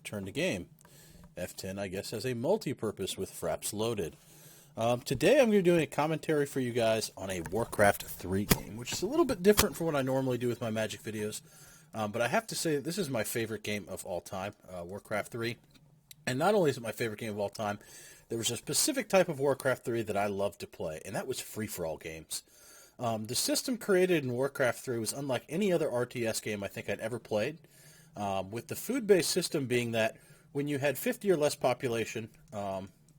return to game. F10, I guess, has a multi-purpose with fraps loaded. Today I'm going to be doing a commentary for you guys on a Warcraft 3 game, which is a little bit different from what I normally do with my Magic videos. But I have to say that this is my favorite game of all time, Warcraft 3. And not only is it my favorite game of all time, there was a specific type of Warcraft 3 that I loved to play, and that was free-for-all games. The system created in Warcraft 3 was unlike any other RTS game I think I'd ever played, with the food-based system being that when you had 50 or less population,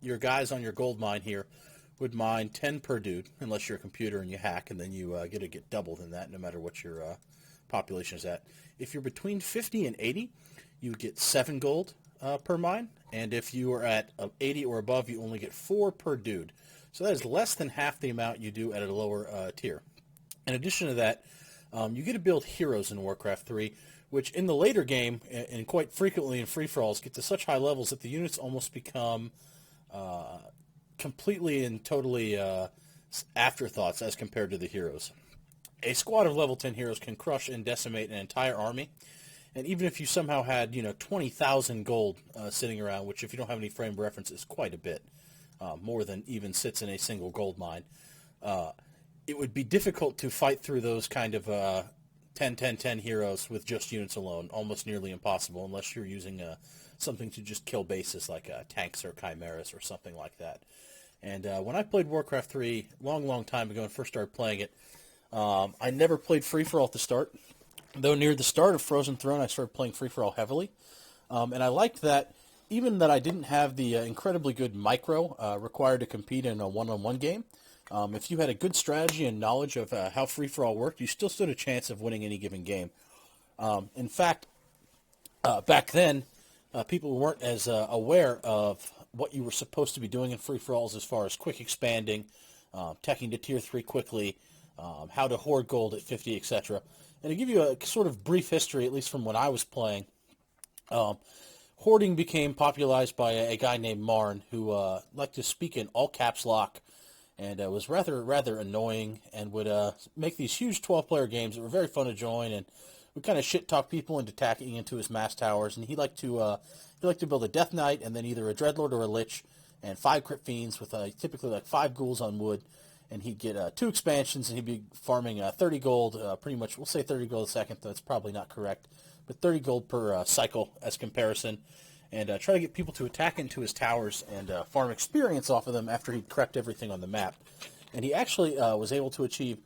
your guys on your gold mine here would mine 10 per dude, unless you're a computer and you hack, and then you get double than that no matter what your population is at. If you're between 50 and 80, you would get 7 gold per mine, and if you are at 80 or above, you only get 4 per dude. So that is less than half the amount you do at a lower tier. In addition to that, you get to build heroes in Warcraft 3, which in the later game, and quite frequently in free-for-alls, get to such high levels that the units almost become completely and totally afterthoughts as compared to the heroes. A squad of level 10 heroes can crush and decimate an entire army, and even if you somehow had 20,000 gold sitting around, which if you don't have any frame reference is quite a bit, more than even sits in a single gold mine, it would be difficult to fight through those kind of 10-10-10 heroes with just units alone, almost nearly impossible unless you're using something to just kill bases like tanks or chimeras or something like that. And when I played Warcraft 3 long time ago and first started playing it, I never played free-for-all at the start, though near the start of Frozen Throne I started playing free-for-all heavily. And I liked that even that I didn't have the incredibly good micro required to compete in a one-on-one game. If you had a good strategy and knowledge of how free-for-all worked, you still stood a chance of winning any given game. In fact, back then, people weren't as aware of what you were supposed to be doing in free-for-alls as far as quick expanding, teching to Tier 3 quickly, how to hoard gold at 50, etc. And to give you a sort of brief history, at least from when I was playing, hoarding became popularized by a guy named Marn who liked to speak in all caps lock and was rather annoying and would make these huge 12-player games that were very fun to join and would kind of shit-talk people into tacking into his mass towers. And he liked to build a Death Knight and then either a Dreadlord or a Lich and 5 Crypt Fiends with typically like 5 ghouls on wood. And he'd get 2 expansions, and he'd be farming 30 gold, pretty much, we'll say 30 gold a second, that's probably not correct, but 30 gold per cycle as comparison, and try to get people to attack into his towers and farm experience off of them after he'd correct everything on the map. And he actually was able to achieve,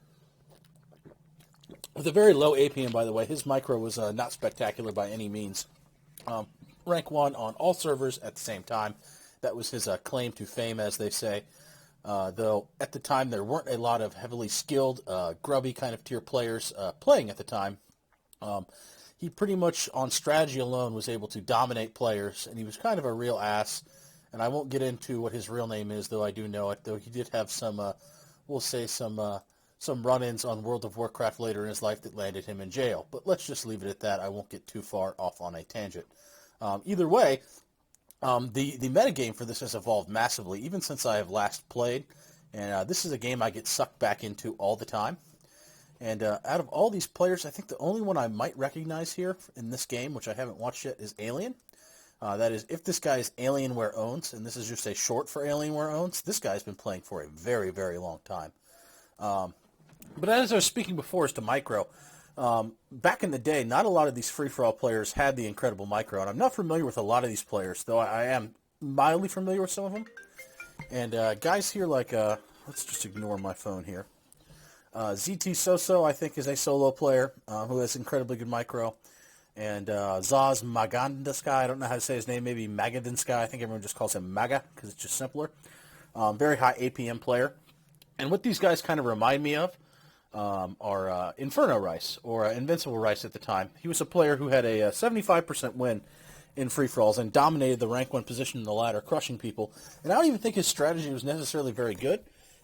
with a very low APM, by the way, his micro was not spectacular by any means, rank 1 on all servers at the same time. That was his claim to fame, as they say. Though at the time there weren't a lot of heavily skilled, grubby kind of tier players playing at the time. He pretty much on strategy alone was able to dominate players, and he was kind of a real ass. And I won't get into what his real name is, though I do know it. Though he did have some, we'll say some run-ins on World of Warcraft later in his life that landed him in jail. But let's just leave it at that. I won't get too far off on a tangent. Either way. The metagame for this has evolved massively, even since I have last played, and this is a game I get sucked back into all the time. And out of all these players, I think the only one I might recognize here in this game, which I haven't watched yet, is Alien. That is, if this guy is Alienware Owns, and this is just a short for Alienware Owns, this guy's been playing for a very, very long time. But as I was speaking before as to micro, back in the day, not a lot of these free-for-all players had the incredible micro, and I'm not familiar with a lot of these players, though I am mildly familiar with some of them. And guys here like, let's just ignore my phone here. ZT Soso, I think, is a solo player who has incredibly good micro. And Zaz Magandasky, I don't know how to say his name, maybe Magadinsky, I think everyone just calls him Maga, because it's just simpler. Very high APM player. And what these guys kind of remind me of, are Inferno Rice, or Invincible Rice at the time. He was a player who had a 75% win in free-for-alls and dominated the rank 1 position in the ladder, crushing people. And I don't even think his strategy was necessarily very good,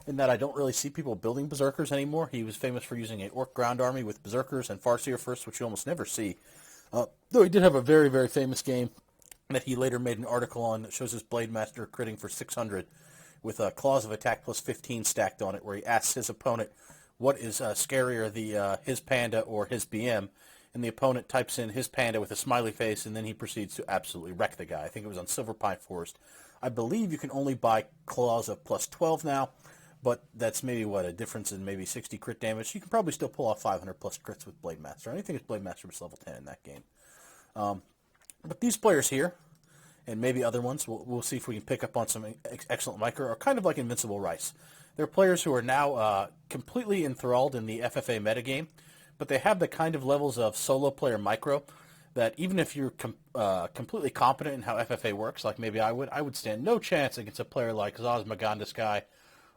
in that I don't really see people building Berserkers anymore. He was famous for using an Orc ground army with Berserkers and Farseer first, which you almost never see. Though he did have a very, very famous game that he later made an article on that shows his Blade Master critting for 600 with a Claws of Attack plus 15 stacked on it, where he asks his opponent what is scarier, his Panda or his BM, and the opponent types in his panda with a smiley face, and then he proceeds to absolutely wreck the guy. I think it was on Silver Pine Forest. I believe you can only buy claws of plus 12 now, but that's maybe, a difference in maybe 60 crit damage. You can probably still pull off 500 plus crits with Blade Master. I think it's Blade Master was level 10 in that game. But these players here, and maybe other ones, we'll see if we can pick up on some excellent micro, are kind of like Invincible Rice. They're players who are now completely enthralled in the FFA metagame, but they have the kind of levels of solo player micro that even if you're completely competent in how FFA works, like maybe I would stand no chance against a player like Zaz Magandaskai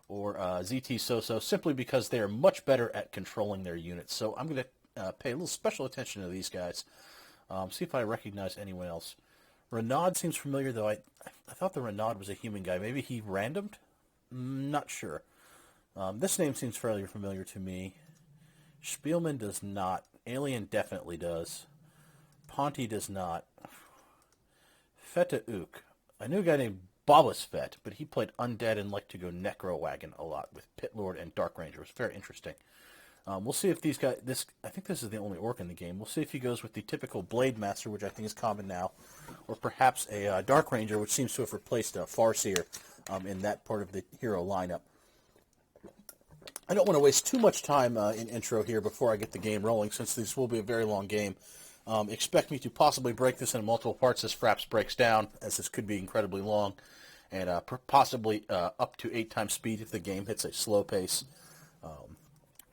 or ZT Soso, simply because they are much better at controlling their units. So I'm going to pay a little special attention to these guys. See if I recognize anyone else. Renaud seems familiar, though I thought the Renaud was a human guy. Maybe he randomed? Not sure. This name seems fairly familiar to me. Spielman does not. Alien definitely does. Ponty does not. Feta Ook. I knew a guy named Babas Fett, but he played Undead and liked to go Necro Wagon a lot with Pit Lord and Dark Ranger. It was very interesting. We'll see if these guys... I think this is the only orc in the game. We'll see if he goes with the typical Blade Master, which I think is common now, or perhaps a Dark Ranger, which seems to have replaced Farseer in that part of the hero lineup. I don't want to waste too much time in intro here before I get the game rolling, since this will be a very long game. Expect me to possibly break this into multiple parts as Fraps breaks down, as this could be incredibly long, and possibly up to 8 times speed if the game hits a slow pace.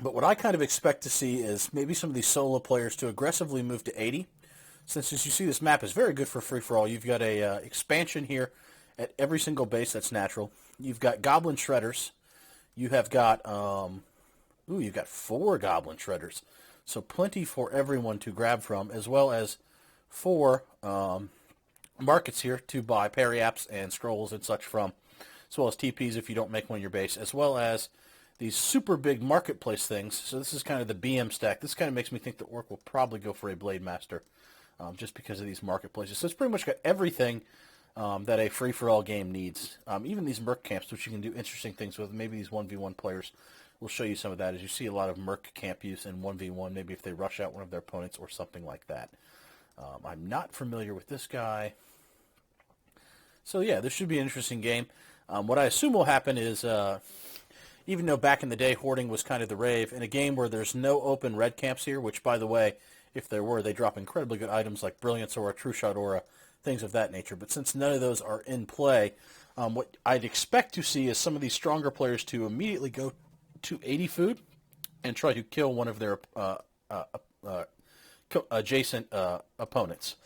But what I kind of expect to see is maybe some of these solo players to aggressively move to 80. Since, as you see, this map is very good for free-for-all. You've got a expansion here at every single base that's natural. You've got Goblin Shredders. You have got, you've got 4 Goblin Shredders. So plenty for everyone to grab from, as well as 4 markets here to buy parry-apps and scrolls and such from, as well as TPs if you don't make one in your base, as well as these super big marketplace things. So this is kind of the BM stack. This kind of makes me think the Orc will probably go for a Blade Master, just because of these marketplaces. So it's pretty much got everything that a free-for-all game needs. Even these Merc camps, which you can do interesting things with. Maybe these 1v1 players will show you some of that, as you see a lot of Merc camp use in 1v1, maybe if they rush out one of their opponents or something like that. I'm not familiar with this guy. So yeah, this should be an interesting game. What I assume will happen is... even though back in the day hoarding was kind of the rave, in a game where there's no open red camps here, which, by the way, if there were, they drop incredibly good items like Brilliance Aura, True Shot Aura, things of that nature. But since none of those are in play, what I'd expect to see is some of these stronger players to immediately go to 80 food and try to kill one of their adjacent opponents.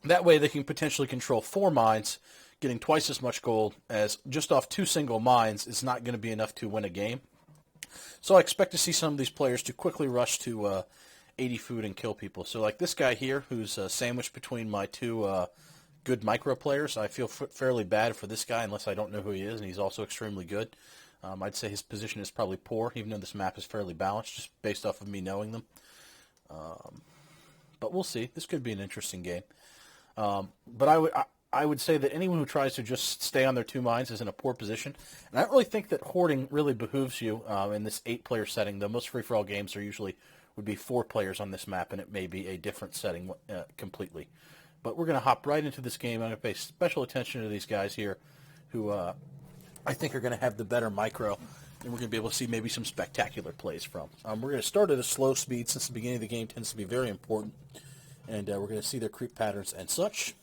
That way they can potentially control 4 mines, getting twice as much gold, as just off 2 single mines is not going to be enough to win a game. So I expect to see some of these players to quickly rush to 80 food and kill people. So like this guy here, who's sandwiched between my 2 good micro players, I feel fairly bad for this guy unless I don't know who he is, and he's also extremely good. I'd say his position is probably poor, even though this map is fairly balanced, just based off of me knowing them. But we'll see. This could be an interesting game. But I would say that anyone who tries to just stay on their 2 mines is in a poor position. And I don't really think that hoarding really behooves you in this 8-player setting, though most free-for-all games would be 4 players on this map, and it may be a different setting completely. But we're going to hop right into this game. I'm going to pay special attention to these guys here who I think are going to have the better micro, and we're going to be able to see maybe some spectacular plays from. We're going to start at a slow speed, since the beginning of the game tends to be very important, and we're going to see their creep patterns and such.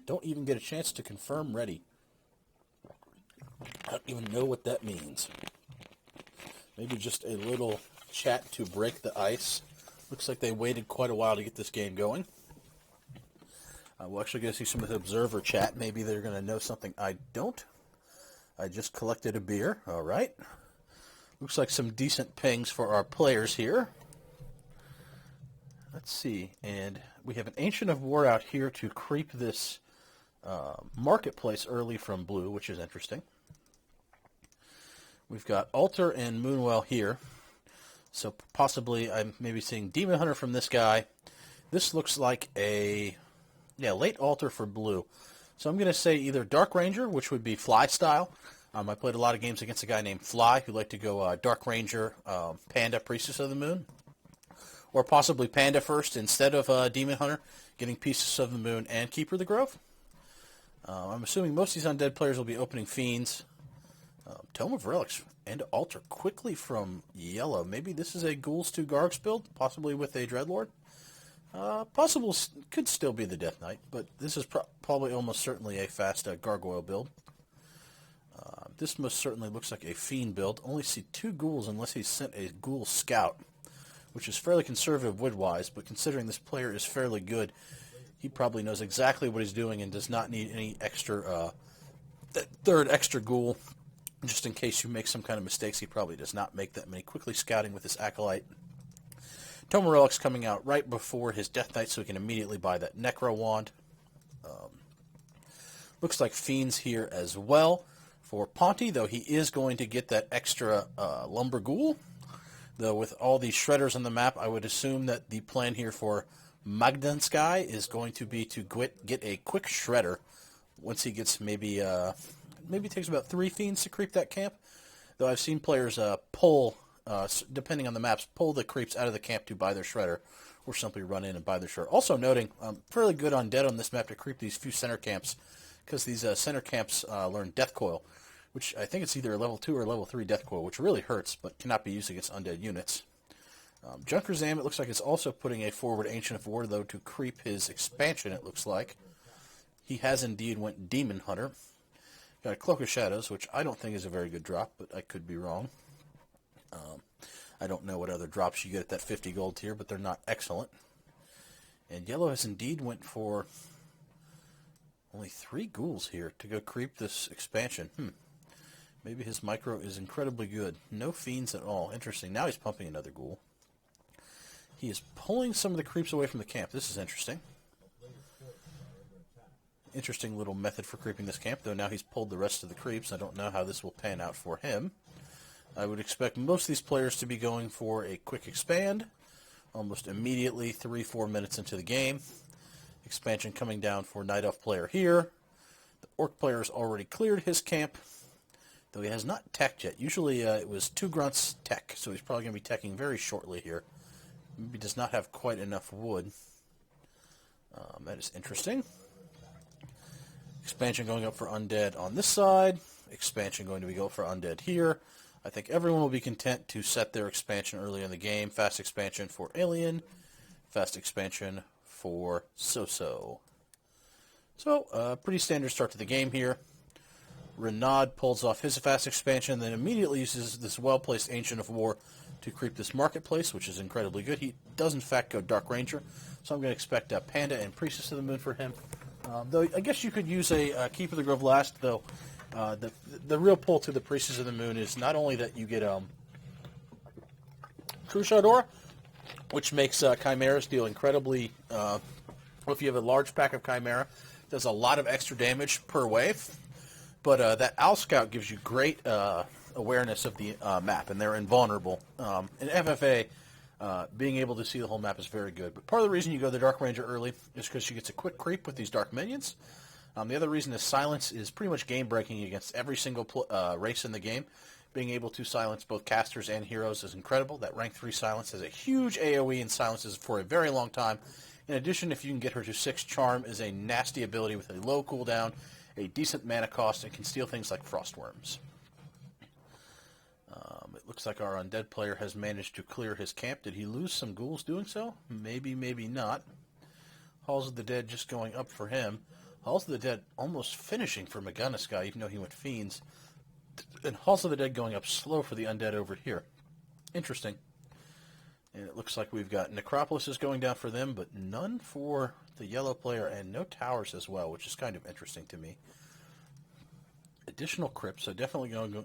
Don't even get a chance to confirm ready. I don't even know what that means. Maybe just a little chat to break the ice. Looks like they waited quite a while to get this game going. We'll actually get to see some of the observer chat. Maybe they're going to know something I don't. I just collected a beer. All right. Looks like some decent pings for our players here. Let's see. And we have an Ancient of War out here to creep this marketplace early from blue, which is interesting. We've got Altar and Moonwell here. So possibly I'm maybe seeing Demon Hunter from this guy. This looks like a late Altar for blue. So I'm going to say either Dark Ranger, which would be Fly style. I played a lot of games against a guy named Fly who liked to go Dark Ranger, Panda, Priestess of the Moon. Or possibly Panda first instead of Demon Hunter, getting Pieces of the Moon and Keeper of the Grove. I'm assuming most of these undead players will be opening Fiends. Tome of Relics and Altar quickly from yellow. Maybe this is a Ghouls 2 Gargs build, possibly with a Dreadlord. Possible could still be the Death Knight, but this is probably almost certainly a fast Gargoyle build. This most certainly looks like a Fiend build. Only see 2 Ghouls unless he sent a Ghoul Scout, which is fairly conservative wood-wise, but considering this player is fairly good, he probably knows exactly what he's doing and does not need any extra, third extra Ghoul. Just in case you make some kind of mistakes, he probably does not make that many. Quickly scouting with his Acolyte. Tome of Relics coming out right before his Death Knight, so he can immediately buy that Necro Wand. Looks like Fiends here as well for Ponty, though he is going to get that extra Lumber Ghoul. Though with all these Shredders on the map, I would assume that the plan here for Magdansky is going to be to get a quick Shredder once he gets maybe it takes about 3 Fiends to creep that camp. Though I've seen players pull, depending on the maps, pull the creeps out of the camp to buy their Shredder, or simply run in and buy their Shredder. Also noting, fairly good undead on this map to creep these few center camps, because these center camps learn Death Coil, which I think it's either a level 2 or level 3 Death Coil, which really hurts, but cannot be used against undead units. Junker Zam, it looks like it's also putting a forward Ancient of War, though, to creep his expansion, it looks like. He has indeed went Demon Hunter. Got a Cloak of Shadows, which I don't think is a very good drop, but I could be wrong. I don't know what other drops you get at that 50 gold tier, but they're not excellent. And Yellow has indeed went for only 3 Ghouls here to go creep this expansion. Maybe his micro is incredibly good. No Fiends at all. Interesting. Now he's pumping another Ghoul. He is pulling some of the creeps away from the camp. This is interesting. Interesting little method for creeping this camp, though now he's pulled the rest of the creeps. I don't know how this will pan out for him. I would expect most of these players to be going for a quick expand, almost immediately, 3-4 minutes into the game. Expansion coming down for Night Elf player here. The Orc player has already cleared his camp, though he has not teched yet. Usually it was 2 grunts tech, so he's probably going to be teching very shortly here. Maybe does not have quite enough wood. That is interesting. Expansion going up for Undead on this side. Expansion going to be go for Undead here. I think everyone will be content to set their expansion early in the game. Fast expansion for Alien. Fast expansion for So-So. So, pretty standard start to the game here. Renaud pulls off his fast expansion, then immediately uses this well-placed Ancient of War to creep this marketplace, which is incredibly good. He does, in fact, go Dark Ranger, so I'm going to expect Panda and Priestess of the Moon for him. Though I guess you could use a Keeper of the Grove last, though the real pull to the Priestess of the Moon is not only that you get Crucial Aura, which makes Chimeras deal incredibly, if you have a large pack of Chimera, does a lot of extra damage per wave, but that Owl Scout gives you great awareness of the map, and they're invulnerable. In FFA, being able to see the whole map is very good. But part of the reason you go the Dark Ranger early is because she gets a quick creep with these Dark Minions. The other reason is silence is pretty much game-breaking against every single race in the game. Being able to silence both casters and heroes is incredible. That rank 3 silence has a huge AoE and silences for a very long time. In addition, if you can get her to 6, Charm is a nasty ability with a low cooldown, a decent mana cost, and can steal things like Frostworms. It looks like our undead player has managed to clear his camp. Did he lose some ghouls doing so? Maybe, maybe not. Halls of the Dead just going up for him. Halls of the Dead almost finishing for Magunaskar, even though he went Fiends. And Halls of the Dead going up slow for the undead over here. Interesting. And it looks like we've got Necropolises going down for them, but none for the yellow player, and no towers as well, which is kind of interesting to me. Additional crypts, so definitely going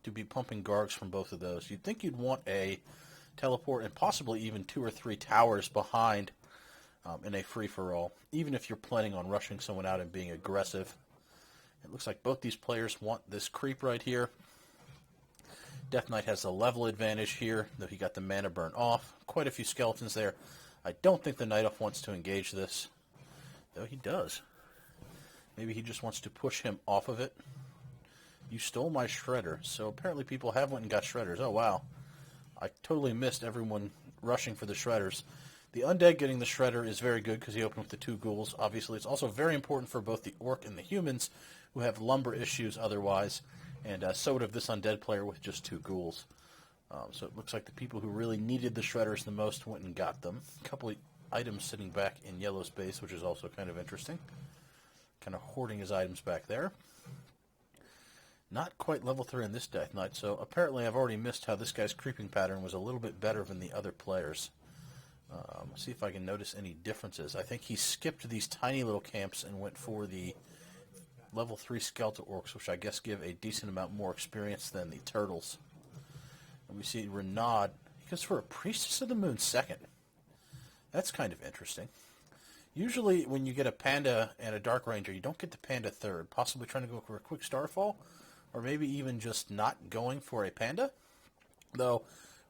to be pumping Gargs from both of those. You'd think you'd want a teleport and possibly even 2 or 3 towers behind in a free-for-all, even if you're planning on rushing someone out and being aggressive. It looks like both these players want this creep right here. Death Knight has the level advantage here, though he got the mana burn off. Quite a few skeletons there. I don't think the Night Elf wants to engage this, though he does. Maybe he just wants to push him off of it. You stole my Shredder, so apparently people have went and got Shredders. Oh, wow. I totally missed everyone rushing for the Shredders. The Undead getting the Shredder is very good because he opened with the 2 ghouls. Obviously, it's also very important for both the Orc and the humans who have lumber issues otherwise, and so would have this Undead player with just 2 ghouls. So it looks like the people who really needed the Shredders the most went and got them. A couple of items sitting back in Yellow's base, which is also kind of interesting. Kind of hoarding his items back there. Not quite level 3 in this Death Knight, so apparently I've already missed how this guy's creeping pattern was a little bit better than the other players. Let's see if I can notice any differences. I think he skipped these tiny little camps and went for the level 3 Skeletal Orcs, which I guess give a decent amount more experience than the Turtles. And we see Renaud. He goes for a Priestess of the Moon second. That's kind of interesting. Usually when you get a Panda and a Dark Ranger, you don't get the Panda third, possibly trying to go for a quick Starfall, or maybe even just not going for a Panda. Though,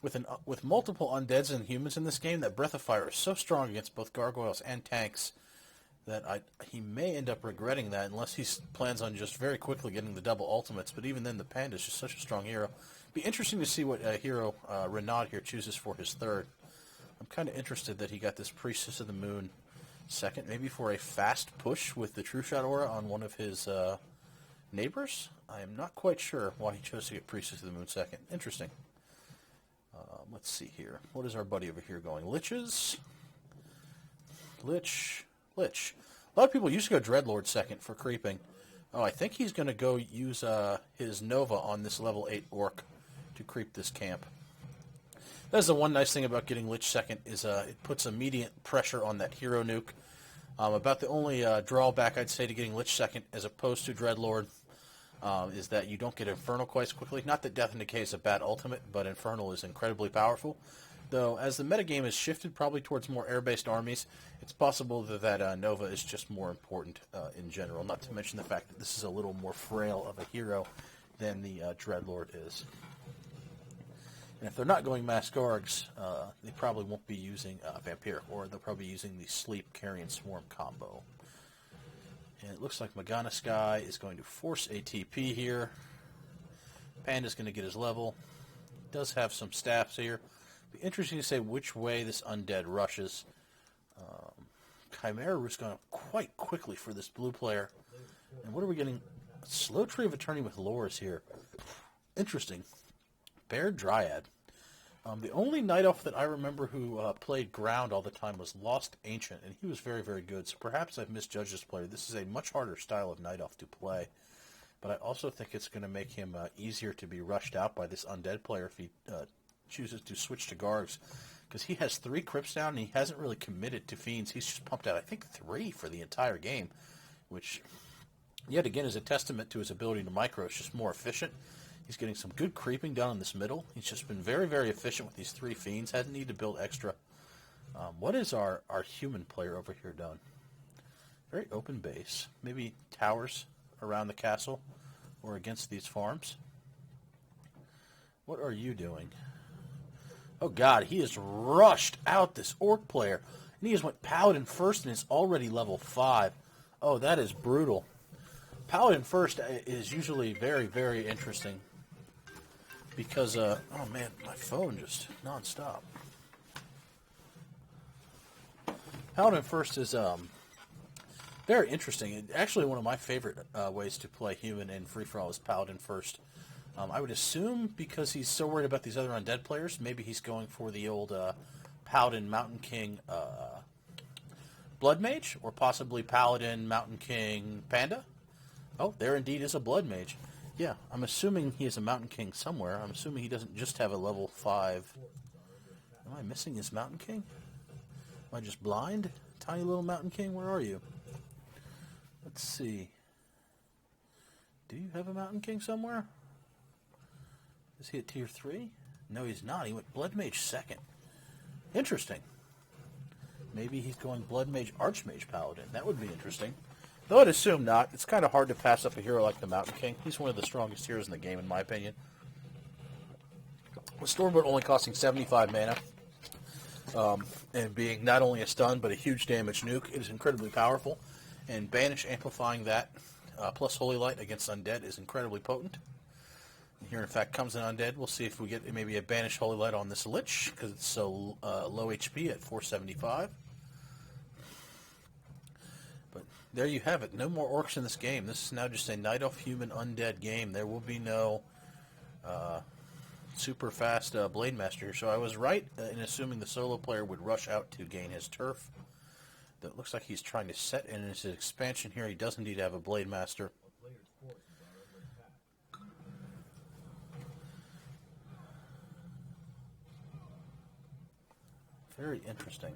with multiple Undeads and humans in this game, that Breath of Fire is so strong against both Gargoyles and tanks that he may end up regretting that unless he plans on just very quickly getting the double ultimates. But even then, the Panda is just such a strong hero. Be interesting to see what hero Renaud here chooses for his third. I'm kind of interested that he got this Priestess of the Moon second, maybe for a fast push with the True Shot aura on one of his neighbors. I am not quite sure why he chose to get Priestess of the Moon second. Interesting. Let's see here. What is our buddy over here going? Liches. Lich. A lot of people used to go Dreadlord second for creeping. Oh, I think he's going to go use his Nova on this level 8 Orc to creep this camp. That's the one nice thing about getting Lich second is it puts immediate pressure on that hero nuke. About the only drawback I'd say to getting Lich second as opposed to Dreadlord is that you don't get Infernal quite as quickly. Not that Death and Decay is a bad ultimate, but Infernal is incredibly powerful. Though, as the metagame has shifted probably towards more air-based armies, it's possible that Nova is just more important in general, not to mention the fact that this is a little more frail of a hero than the Dreadlord is. And if they're not going Maskargs, they probably won't be using Vampire, or they'll probably be using the Sleep, Carrion, Swarm combo. And it looks like Magana Sky is going to force a TP here. Panda's going to get his level. Does have some staffs here. Be interesting to say which way this Undead rushes. Chimera Root's going quite quickly for this blue player. And what are we getting? Slow Tree of Eternity with Lores here. Interesting. Bear Dryad. The only Night Elf that I remember who played ground all the time was Lost Ancient, and he was very, very good. So perhaps I've misjudged this player. This is a much harder style of Night Elf to play. But I also think it's going to make him easier to be rushed out by this Undead player if he chooses to switch to Gargs. Because he has 3 Crypts down, and he hasn't really committed to Fiends. He's just pumped out, I think, 3 for the entire game, which, yet again, is a testament to his ability to micro. It's just more efficient. He's getting some good creeping down in this middle. He's just been very, very efficient with these 3 Fiends. Hasn't needed to build extra. What is our human player over here done? Very open base. Maybe towers around the castle or against these farms. What are you doing? Oh, God, he has rushed out this Orc player. And he just went Paladin first and is already level 5. Oh, that is brutal. Paladin first is usually very, very interesting. Because, oh man, my phone just nonstop. Paladin first is very interesting. Actually, one of my favorite ways to play human in free-for-all is Paladin first. I would assume because he's so worried about these other Undead players, maybe he's going for the old Paladin Mountain King Blood Mage, or possibly Paladin Mountain King Panda. Oh, there indeed is a Blood Mage. Yeah, I'm assuming he is a Mountain King somewhere. I'm assuming he doesn't just have a level 5. Am I missing his Mountain King? Am I just blind? Tiny little Mountain King, where are you? Let's see. Do you have a Mountain King somewhere? Is he at tier 3? No, he's not. He went Blood Mage second. Interesting. Maybe he's going Blood Mage Archmage Paladin. That would be interesting. Though I'd assume not. It's kind of hard to pass up a hero like the Mountain King. He's one of the strongest heroes in the game, in my opinion. With Stormbolt only costing 75 mana, and being not only a stun, but a huge damage nuke, it is incredibly powerful. And Banish amplifying that, plus Holy Light against Undead is incredibly potent. Here, in fact, comes an undead. We'll see if we get maybe a Banished Holy Light on this Lich, because it's so low HP at 475. But there you have it. No more orcs in this game. This is now just a Night Elf Human Undead game. There will be no super fast Blade Master here. So I was right in assuming the solo player would rush out to gain his turf. That looks like he's trying to set in his expansion here. He does indeed have a Blade Master. Very interesting.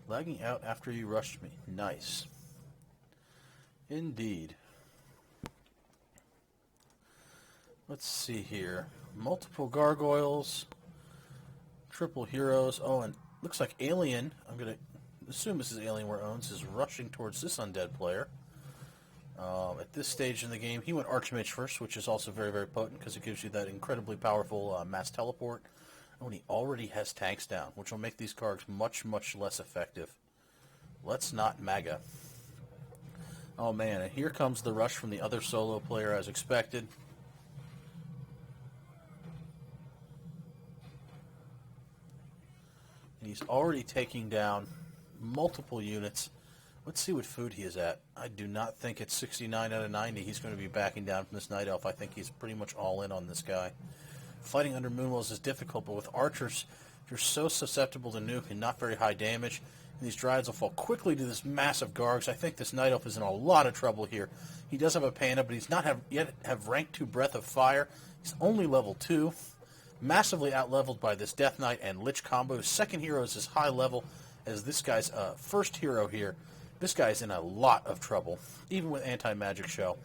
Lagging out after you rushed me. Nice. Indeed. Let's see here. Multiple gargoyles. Triple heroes. Oh, and looks like Alien, I'm going to assume this is Alienware owns, is rushing towards this undead player. At this stage in the game, he went Archmage first, which is also very, very potent because it gives you that incredibly powerful mass teleport. Oh, and he already has tanks down, which will make these cards much, much less effective. Let's not MAGA. Oh man, and here comes the rush from the other solo player as expected. And he's already taking down multiple units. Let's see what food he is at. I do not think it's 69 out of 90. He's going to be backing down from this Night Elf. I think he's pretty much all in on this guy. Fighting under Moonwells is difficult, but with archers, you're so susceptible to nuke and not very high damage. And these Dryads will fall quickly to this massive Gargs. I think this Night Elf is in a lot of trouble here. He does have a Panda, but he's not yet have rank 2 Breath of Fire. He's only level 2. Massively out-leveled by this Death Knight and Lich combo. His second hero is as high level as this guy's first hero here. This guy's in a lot of trouble, even with Anti-Magic Shell.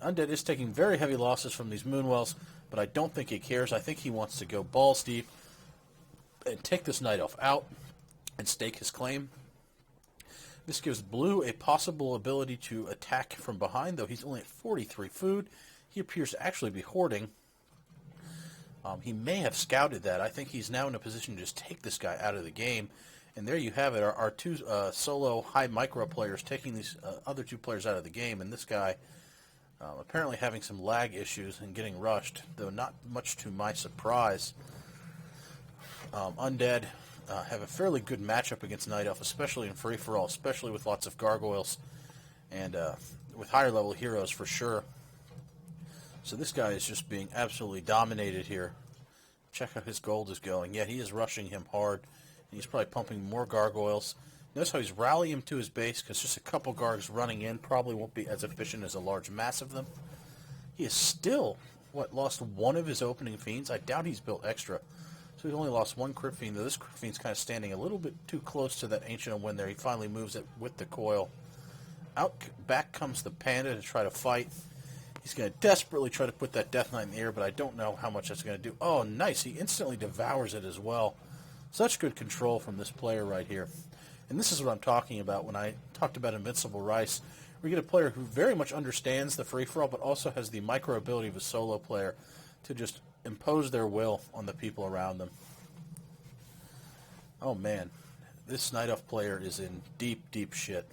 Undead is taking very heavy losses from these Moonwells, but I don't think he cares. I think he wants to go balls deep and take this Night Elf out and stake his claim. This gives Blue a possible ability to attack from behind, though he's only at 43 food. He appears to actually be hoarding. He may have scouted that. I think he's now in a position to just take this guy out of the game. And there you have it, our two solo high micro players taking these other two players out of the game. And this guy apparently having some lag issues and getting rushed, though not much to my surprise. Undead have a fairly good matchup against Night Elf, especially in free-for-all, especially with lots of gargoyles and with higher level heroes for sure. So this guy is just being absolutely dominated here. Check how his gold is going. Yeah, he is rushing him hard. He's probably pumping more gargoyles. Notice how he's rallying him to his base, because just a couple gargs running in probably won't be as efficient as a large mass of them. He is still, lost one of his opening fiends? I doubt he's built extra. So he's only lost one Crypt Fiend, though this Crypt Fiend's kind of standing a little bit too close to that Ancient of Wind there. He finally moves it with the coil. Back comes the Panda to try to fight. He's going to desperately try to put that Death Knight in the air, but I don't know how much that's going to do. Oh, nice. He instantly devours it as well. Such good control from this player right here. And this is what I'm talking about when I talked about Invincible Rice. We get a player who very much understands the free-for-all, but also has the micro ability of a solo player to just impose their will on the people around them. Oh, man. This Night Elf player is in deep, deep shit.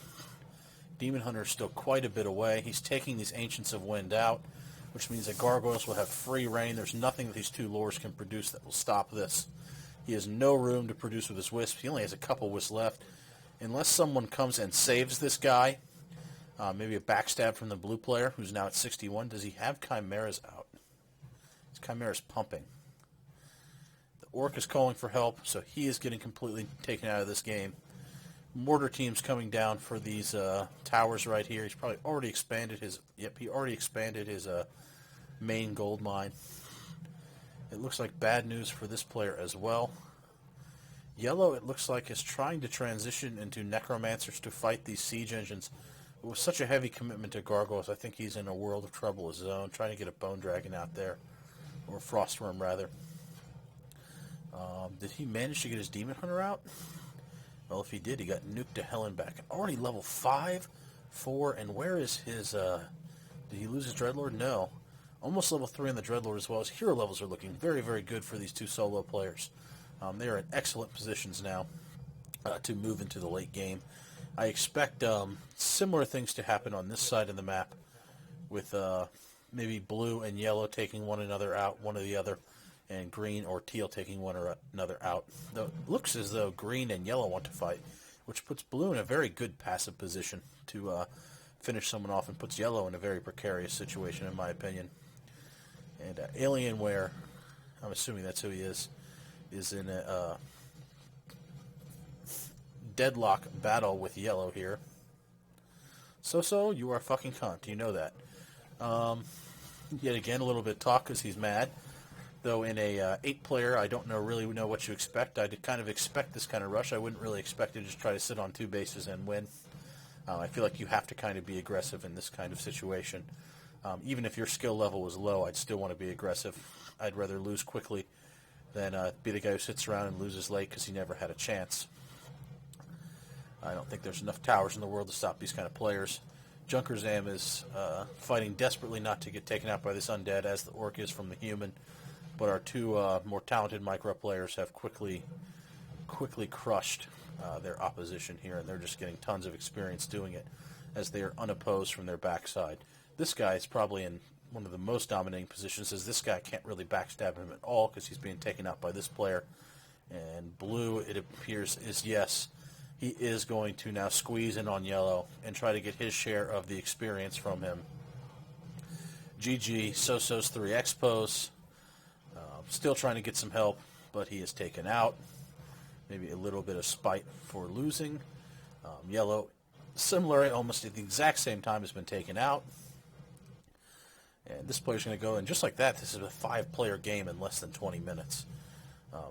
Demon Hunter is still quite a bit away. He's taking these Ancients of Wind out, which means that Gargoyles will have free reign. There's nothing that these two lures can produce that will stop this. He has no room to produce with his Wisps. He only has a couple Wisps left. Unless someone comes and saves this guy, maybe a backstab from the blue player, who's now at 61. Does he have Chimeras out? His Chimera's pumping. The Orc is calling for help, so he is getting completely taken out of this game. Mortar team's coming down for these towers right here. He's probably already expanded his... Yep, he already expanded his main gold mine. It looks like bad news for this player as well. Yellow, it looks like, is trying to transition into Necromancers to fight these siege engines. But with such a heavy commitment to Gargoyles, I think he's in a world of trouble of his own, trying to get a Bone Dragon out there. Or Frostworm, rather. Did he manage to get his Demon Hunter out? Well, if he did, he got nuked to hell and back. Already level 5, 4, and where is his... did he lose his Dreadlord? No. Almost level 3 on the Dreadlord as well. His hero levels are looking very, very good for these two solo players. They are in excellent positions now to move into the late game. I expect similar things to happen on this side of the map, with maybe blue and yellow taking one another out, one or the other, and green or teal taking one or another out. Though it looks as though green and yellow want to fight, which puts blue in a very good passive position to finish someone off, and puts yellow in a very precarious situation, in my opinion. And Alienware, I'm assuming that's who he is in a deadlock battle with yellow here. So, you are a fucking cunt. You know that. Yet again, a little bit of talk because he's mad. Though in a 8-player, I don't really know what you expect. I kind of expect this kind of rush. I wouldn't really expect to just try to sit on 2 bases and win. I feel like you have to kind of be aggressive in this kind of situation. Even if your skill level was low, I'd still want to be aggressive. I'd rather lose quickly than be the guy who sits around and loses late because he never had a chance. I don't think there's enough towers in the world to stop these kind of players. Junkerzam is fighting desperately not to get taken out by this undead, as the orc is from the human. But our 2 more talented micro players have quickly crushed their opposition here, and they're just getting tons of experience doing it as they are unopposed from their backside. This guy is probably in one of the most dominating positions, as this guy can't really backstab him at all because he's being taken out by this player. And blue, it appears, is yes. He is going to now squeeze in on yellow and try to get his share of the experience from him. GG, Soso's 3 expos. Still trying to get some help, but he is taken out. Maybe a little bit of spite for losing. Yellow, similar, almost at the exact same time, has been taken out. And this player's going to go, and just like that, this is a 5-player game in less than 20 minutes.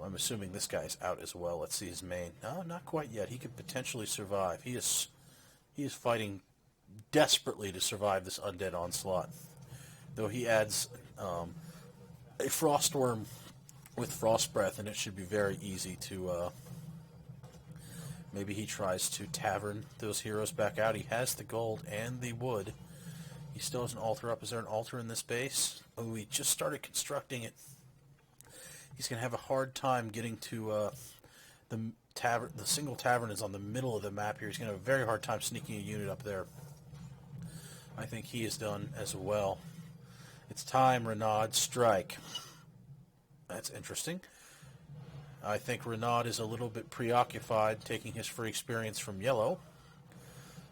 I'm assuming this guy's out as well. Let's see his main. No, not quite yet. He could potentially survive. He is fighting desperately to survive this undead onslaught. Though he adds a frostworm with frost breath, and it should be very easy to... maybe he tries to tavern those heroes back out. He has the gold and the wood. He still has an altar up. Is there an altar in this base? Oh, he just started constructing it. He's going to have a hard time getting to the tavern. The single tavern is on the middle of the map here. He's going to have a very hard time sneaking a unit up there. I think he is done as well. It's time, Renaud, strike. That's interesting. I think Renaud is a little bit preoccupied taking his free experience from yellow.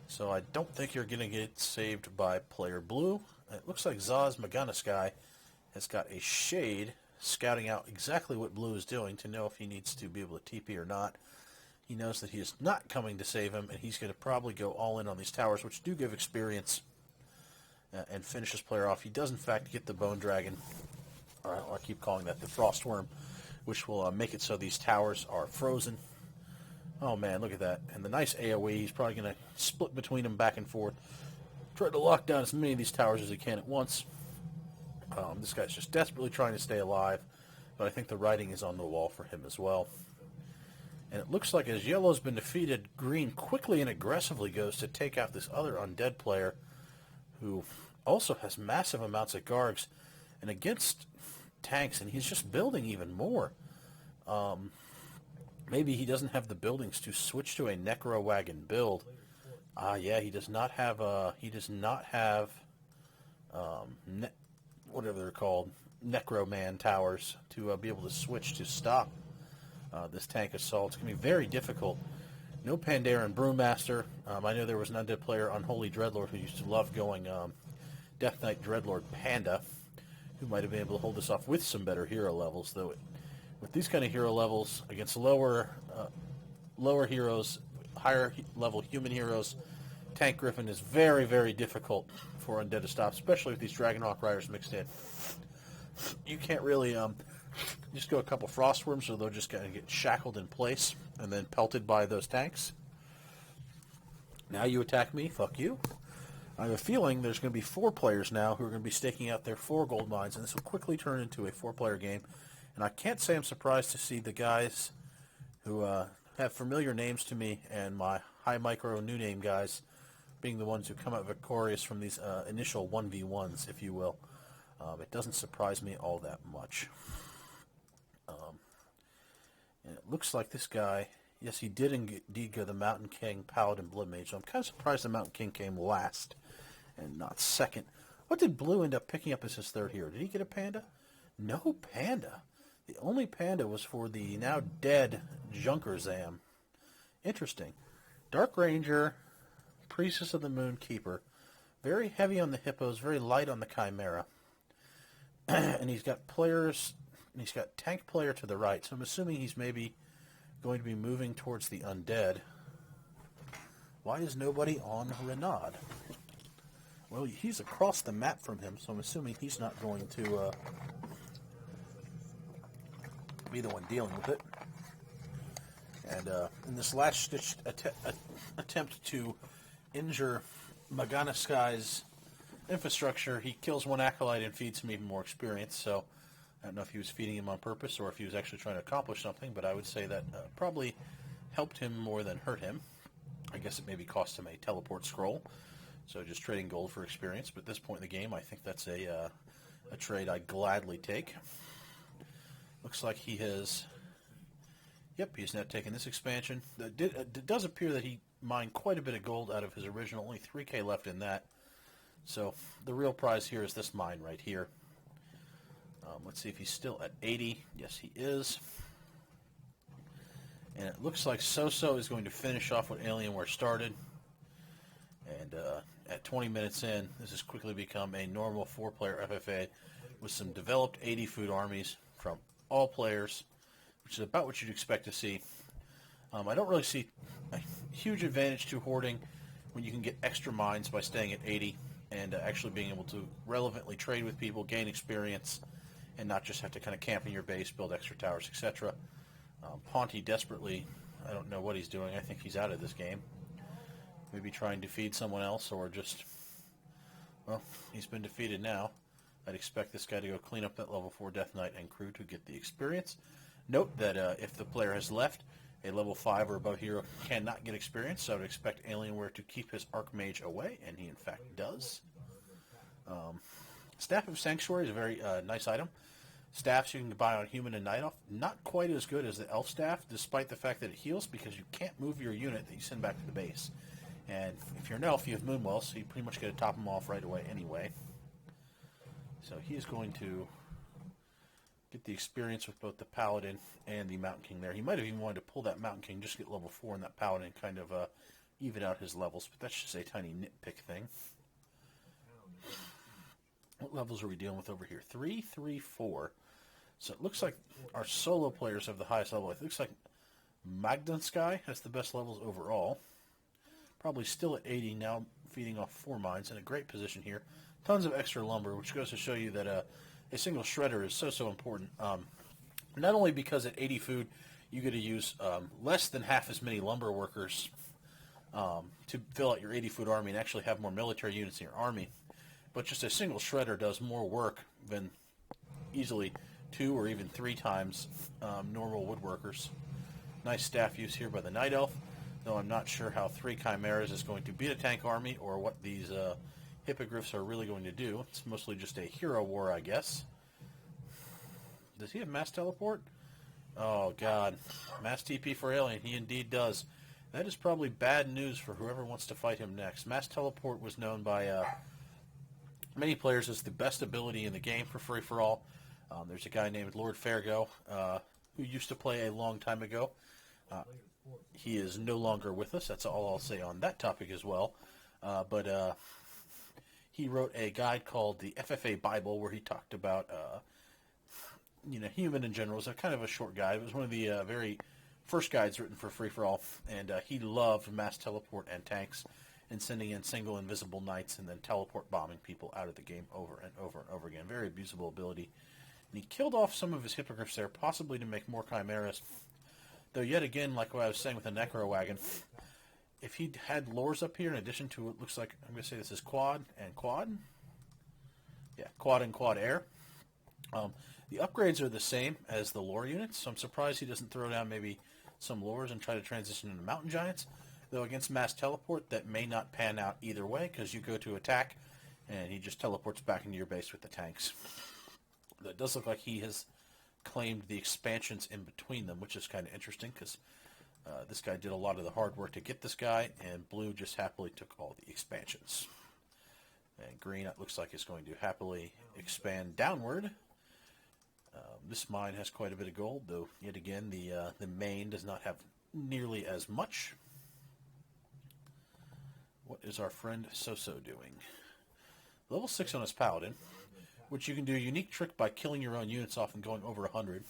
So I don't think you're going to get saved by player blue. It looks like Zaz Maganaskai has got a shade scouting out exactly what blue is doing to know if he needs to be able to TP or not. He knows that he is not coming to save him, and he's going to probably go all in on these towers, which do give experience, and finish his player off. He does, in fact, get the Bone Dragon, or I keep calling that the Frostworm, which will make it so these towers are frozen. Oh, man, look at that. And the nice AoE, he's probably going to split between them back and forth, try to lock down as many of these towers as he can at once. This guy's just desperately trying to stay alive, but I think the writing is on the wall for him as well. And it looks like as yellow's been defeated, green quickly and aggressively goes to take out this other undead player who also has massive amounts of Gargs and against tanks, and he's just building even more. Maybe he doesn't have the buildings to switch to a Necro Wagon build. Yeah, he does not have whatever they're called, Necroman towers to be able to switch to stop this tank assault. It's going to be very difficult. No Pandaren Brewmaster. I know there was an undead player, Unholy Dreadlord, who used to love going Death Knight Dreadlord Panda, who might have been able to hold this off with some better hero levels, though with these kind of hero levels against lower heroes, higher level human heroes, Tank Griffin is very, very difficult for undead to stop, especially with these Dragonhawk Riders mixed in. You can't really just go a couple Frostworms, or they'll just kind of get shackled in place and then pelted by those tanks. Now you attack me, fuck you. I have a feeling there's going to be 4 players now who are going to be staking out their 4 gold mines, and this will quickly turn into a 4-player game. And I can't say I'm surprised to see the guys who have familiar names to me and my high micro new name guys being the ones who come out victorious from these initial 1v1s, if you will. It doesn't surprise me all that much. And it looks like this guy, yes, he did indeed go the Mountain King, Paladin, Blood Mage. So I'm kind of surprised the Mountain King came last and not second. What did Blue end up picking up as his third hero? Did he get a panda? No panda. The only panda was for the now dead Junkerzam. Interesting. Dark Ranger, Priestess of the Moon, Keeper. Very heavy on the hippos, very light on the Chimera. And he's got players, and he's got tank player to the right, so I'm assuming he's maybe going to be moving towards the undead. Why is nobody on Renaud? Well, he's across the map from him, so I'm assuming he's not going to be the one dealing with it. And in this last-ditch attempt to injure Maganaskai's infrastructure, he kills one acolyte and feeds him even more experience. So I don't know if he was feeding him on purpose or if he was actually trying to accomplish something, but I would say that probably helped him more than hurt him. I guess it maybe cost him a teleport scroll, so just trading gold for experience. But at this point in the game, I think that's a trade I'd gladly take. Looks like he has... Yep, he's now taken this expansion. It does appear that he mined quite a bit of gold out of his original. Only 3k left in that. So the real prize here is this mine right here. Let's see if he's still at 80. Yes, he is. And it looks like So-So is going to finish off what Alienware started. And at 20 minutes in, this has quickly become a normal 4-player FFA with some developed 80 food armies from all players, which is about what you'd expect to see. I don't really see a huge advantage to hoarding when you can get extra mines by staying at 80 and actually being able to relevantly trade with people, gain experience, and not just have to kind of camp in your base, build extra towers, etc. Ponty desperately, I don't know what he's doing. I think he's out of this game. Maybe trying to feed someone else or just, well, he's been defeated now. I'd expect this guy to go clean up that level 4 Death Knight and crew to get the experience. Note that if the player has left, a level 5 or above hero cannot get experience, so I would expect Alienware to keep his Archmage away, and he in fact does. Staff of Sanctuary is a very nice item. Staffs you can buy on Human and Night Elf, not quite as good as the Elf Staff, despite the fact that it heals, because you can't move your unit that you send back to the base. And if you're an elf, you have Moonwell, so you pretty much get to top them off right away anyway. So he is going to get the experience with both the Paladin and the Mountain King there. He might have even wanted to pull that Mountain King, just get level 4 in that Paladin, kind of even out his levels, but that's just a tiny nitpick thing. What levels are we dealing with over here? 3, 3, 4. So it looks like our solo players have the highest level. It looks like Magdansky has the best levels overall. Probably still at 80 now, feeding off 4 mines. In a great position here. Tons of extra lumber, which goes to show you that a single shredder is so important. Not only because at 80 food, you get to use less than half as many lumber workers to fill out your 80 food army and actually have more military units in your army, but just a single shredder does more work than easily 2 or even 3 times normal woodworkers. Nice staff use here by the Night Elf, though I'm not sure how 3 Chimeras is going to beat a tank army or what these hippogriffs are really going to do. It's mostly just a hero war, I guess. Does he have mass teleport? Oh, God. Mass TP for Alien. He indeed does. That is probably bad news for whoever wants to fight him next. Mass teleport was known by many players as the best ability in the game for free-for-all. There's a guy named Lord Fairgo who used to play a long time ago. He is no longer with us. That's all I'll say on that topic as well. But he wrote a guide called the FFA Bible where he talked about human in general. It was a kind of a short guide. It was one of the very first guides written for free-for-all, and he loved mass teleport and tanks and sending in single invisible knights and then teleport bombing people out of the game over and over and over again. Very abusable ability. And he killed off some of his hippogriffs there, possibly to make more chimeras. Though yet again, like what I was saying with the Necro Wagon, if he had lures up here in addition to it looks like, I'm going to say this is quad and quad. Yeah, quad and quad air. The upgrades are the same as the lore units, so I'm surprised he doesn't throw down maybe some lures and try to transition into mountain giants. Though against mass teleport, that may not pan out either way, because you go to attack, and he just teleports back into your base with the tanks. It does look like he has claimed the expansions in between them, which is kind of interesting, because this guy did a lot of the hard work to get this guy, and Blue just happily took all the expansions. And green, it looks like it's going to happily expand downward. This mine has quite a bit of gold, though yet again the main does not have nearly as much. What is our friend Soso doing? Level 6 on his paladin, which you can do a unique trick by killing your own units off and going over 100.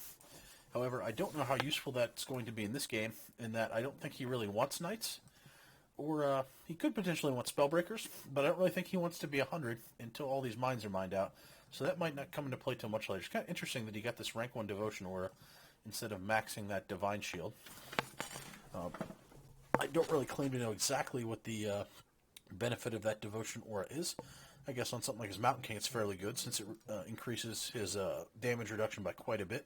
However, I don't know how useful that's going to be in this game, in that I don't think he really wants knights. Or he could potentially want spellbreakers, but I don't really think he wants to be 100 until all these mines are mined out. So that might not come into play till much later. It's kind of interesting that he got this rank 1 devotion aura instead of maxing that divine shield. I don't really claim to know exactly what the benefit of that devotion aura is. I guess on something like his Mountain King it's fairly good, since it increases his damage reduction by quite a bit.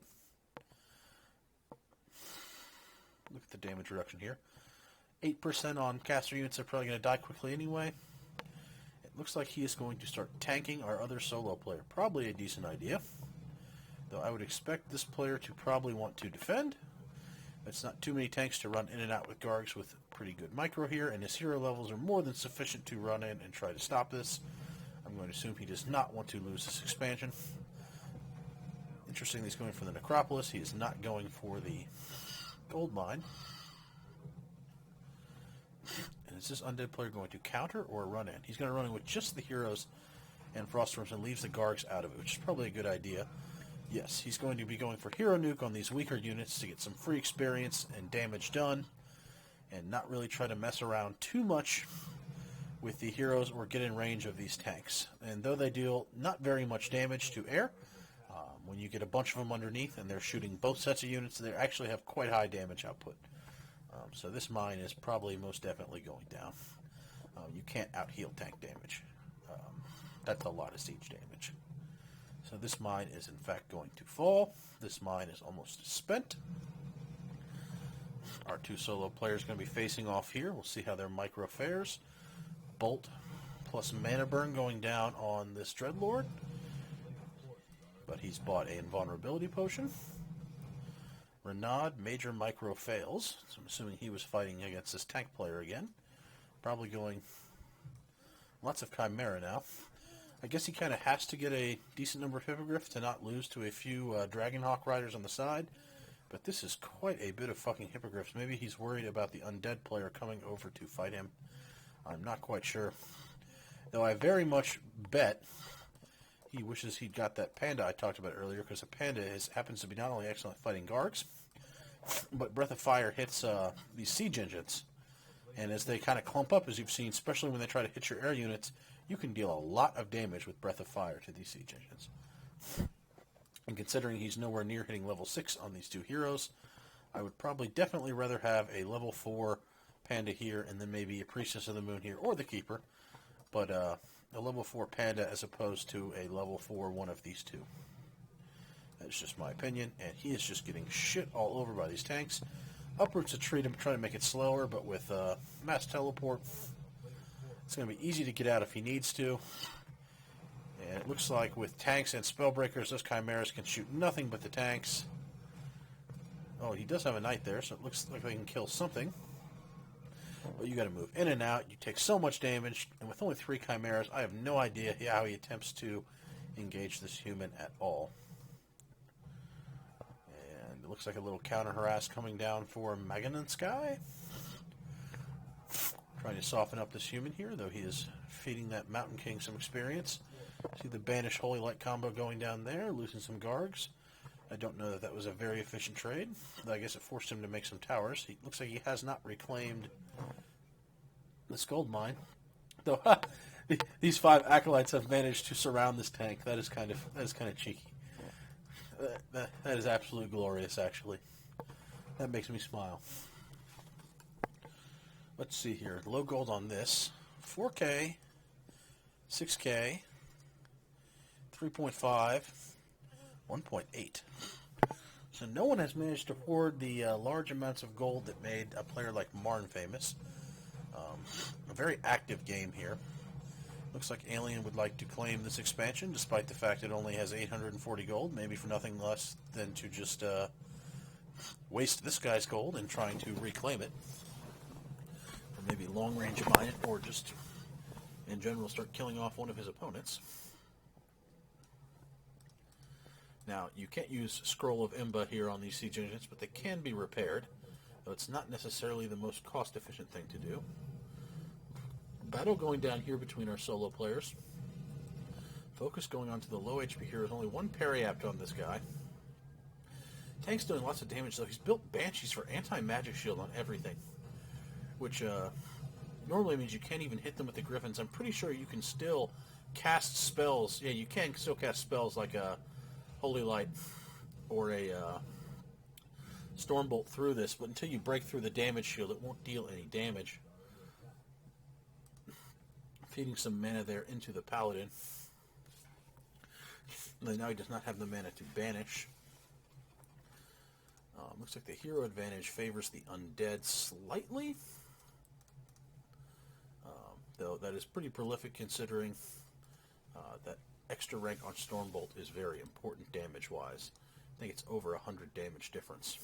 Look at the damage reduction here. 8% on caster units are probably going to die quickly anyway. It looks like he is going to start tanking our other solo player. Probably a decent idea. Though I would expect this player to probably want to defend. It's not too many tanks to run in and out with Gargs with pretty good micro here, and his hero levels are more than sufficient to run in and try to stop this. I'm going to assume he does not want to lose this expansion. Interestingly, he's going for the Necropolis. He is not going for the gold mine. And is this undead player going to counter or run in? He's going to run in with just the heroes and Frostworms and leaves the Gargs out of it, which is probably a good idea. Yes, he's going to be going for Hero Nuke on these weaker units to get some free experience and damage done, and not really try to mess around too much with the heroes or get in range of these tanks. And though they deal not very much damage to air, when you get a bunch of them underneath and they're shooting both sets of units, they actually have quite high damage output. So this mine is probably most definitely going down. You can't out-heal tank damage. That's a lot of siege damage. So this mine is in fact going to fall. This mine is almost spent. Our two solo players are going to be facing off here. We'll see how their micro fares. Bolt plus mana burn going down on this Dreadlord. But he's bought an invulnerability potion. Renaud, major micro fails. So I'm assuming he was fighting against this tank player again. Probably going lots of Chimera now. I guess he kind of has to get a decent number of Hippogriffs to not lose to a few Dragonhawk riders on the side. But this is quite a bit of fucking Hippogriffs. Maybe he's worried about the undead player coming over to fight him. I'm not quite sure. Though I very much bet he wishes he'd got that panda I talked about earlier, because a panda happens to be not only excellent at fighting Gargs, but Breath of Fire hits these siege engines. And as they kind of clump up, as you've seen, especially when they try to hit your air units, you can deal a lot of damage with Breath of Fire to these siege engines. And considering he's nowhere near hitting level 6 on these two heroes, I would probably definitely rather have a level 4 panda here and then maybe a Priestess of the Moon here, or the Keeper. But a level 4 panda as opposed to a level 4 one of these two. That's just my opinion, and he is just getting shit all over by these tanks. Uproots a tree to try to make it slower, but with mass teleport, it's going to be easy to get out if he needs to. And it looks like with tanks and spellbreakers, those chimeras can shoot nothing but the tanks. Oh, he does have a knight there, so it looks like they can kill something. But you got to move in and out. You take so much damage, and with only 3 chimeras, I have no idea how he attempts to engage this human at all. And it looks like a little counter harass coming down for Maganan Sky. Trying to soften up this human here, though he is feeding that Mountain King some experience. See the Banish Holy Light combo going down there, losing some Gargs. I don't know that that was a very efficient trade. I guess it forced him to make some towers. He looks like he has not reclaimed this gold mine. Though these 5 acolytes have managed to surround this tank. That is kind of cheeky. That is absolutely glorious, actually. That makes me smile. Let's see here. Low gold on this. 4K, 6K, 3.5, 1.8. So no one has managed to hoard the large amounts of gold that made a player like Marn famous. A very active game here. Looks like Alien would like to claim this expansion, despite the fact it only has 840 gold, maybe for nothing less than to just waste this guy's gold in trying to reclaim it. Or maybe long-range mine it, or just in general start killing off one of his opponents. Now, you can't use Scroll of Imba here on these siege engines, but they can be repaired, though it's not necessarily the most cost-efficient thing to do. Battle going down here between our solo players. Focus going on to the low HP heroes. Only one parry apt on this guy. Tank's doing lots of damage, though. He's built Banshees for anti-magic shield on everything, which normally means you can't even hit them with the Griffins. I'm pretty sure you can still cast spells. Yeah, you can still cast spells like a Holy Light or a Stormbolt through this, but until you break through the damage shield, it won't deal any damage. Feeding some mana there into the Paladin. Now he does not have the mana to banish. Looks like the hero advantage favors the undead slightly. Though that is pretty prolific considering that extra rank on Stormbolt is very important damage-wise. I think it's over 100 damage difference.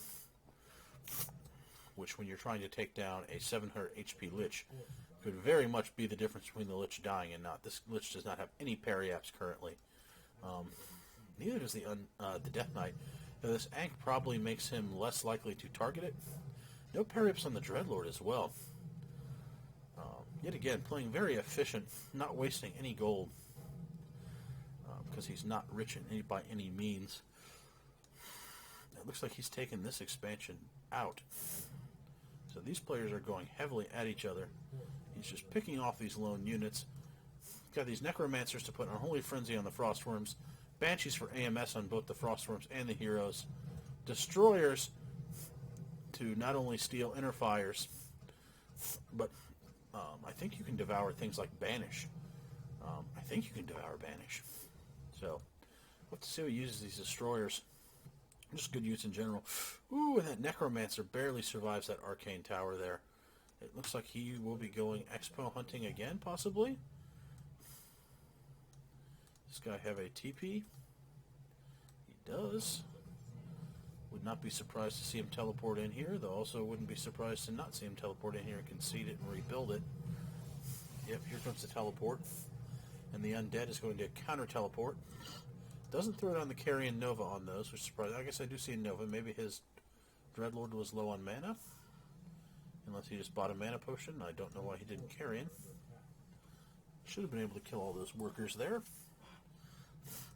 Which, when you're trying to take down a 700 HP Lich, could very much be the difference between the Lich dying and not. This Lich does not have any parry apps currently. Neither does the Death Knight. Though this Ankh probably makes him less likely to target it. No parry apps on the Dreadlord as well. Yet again, playing very efficient, not wasting any gold. Because he's not rich by any means. It looks like he's taken this expansion out. So these players are going heavily at each other. He's just picking off these lone units. Got these Necromancers to put Unholy Frenzy on the Frostworms. Banshees for AMS on both the Frostworms and the heroes. Destroyers to not only steal Inner Fires, but I think you can devour things like Banish. I think you can devour Banish. So, we'll have to see who uses these Destroyers. Just good use in general. Ooh, and that Necromancer barely survives that Arcane Tower there. It looks like he will be going Expo hunting again, possibly. Does this guy have a TP? He does. Would not be surprised to see him teleport in here, though also wouldn't be surprised to not see him teleport in here and concede it and rebuild it. Yep, here comes the teleport. And the Undead is going to counter-teleport. Doesn't throw down the Carrion Nova on those, which is surprising. I guess I do see a Nova. Maybe his Dreadlord was low on mana. Unless he just bought a mana potion. I don't know why he didn't Carrion. Should have been able to kill all those workers there.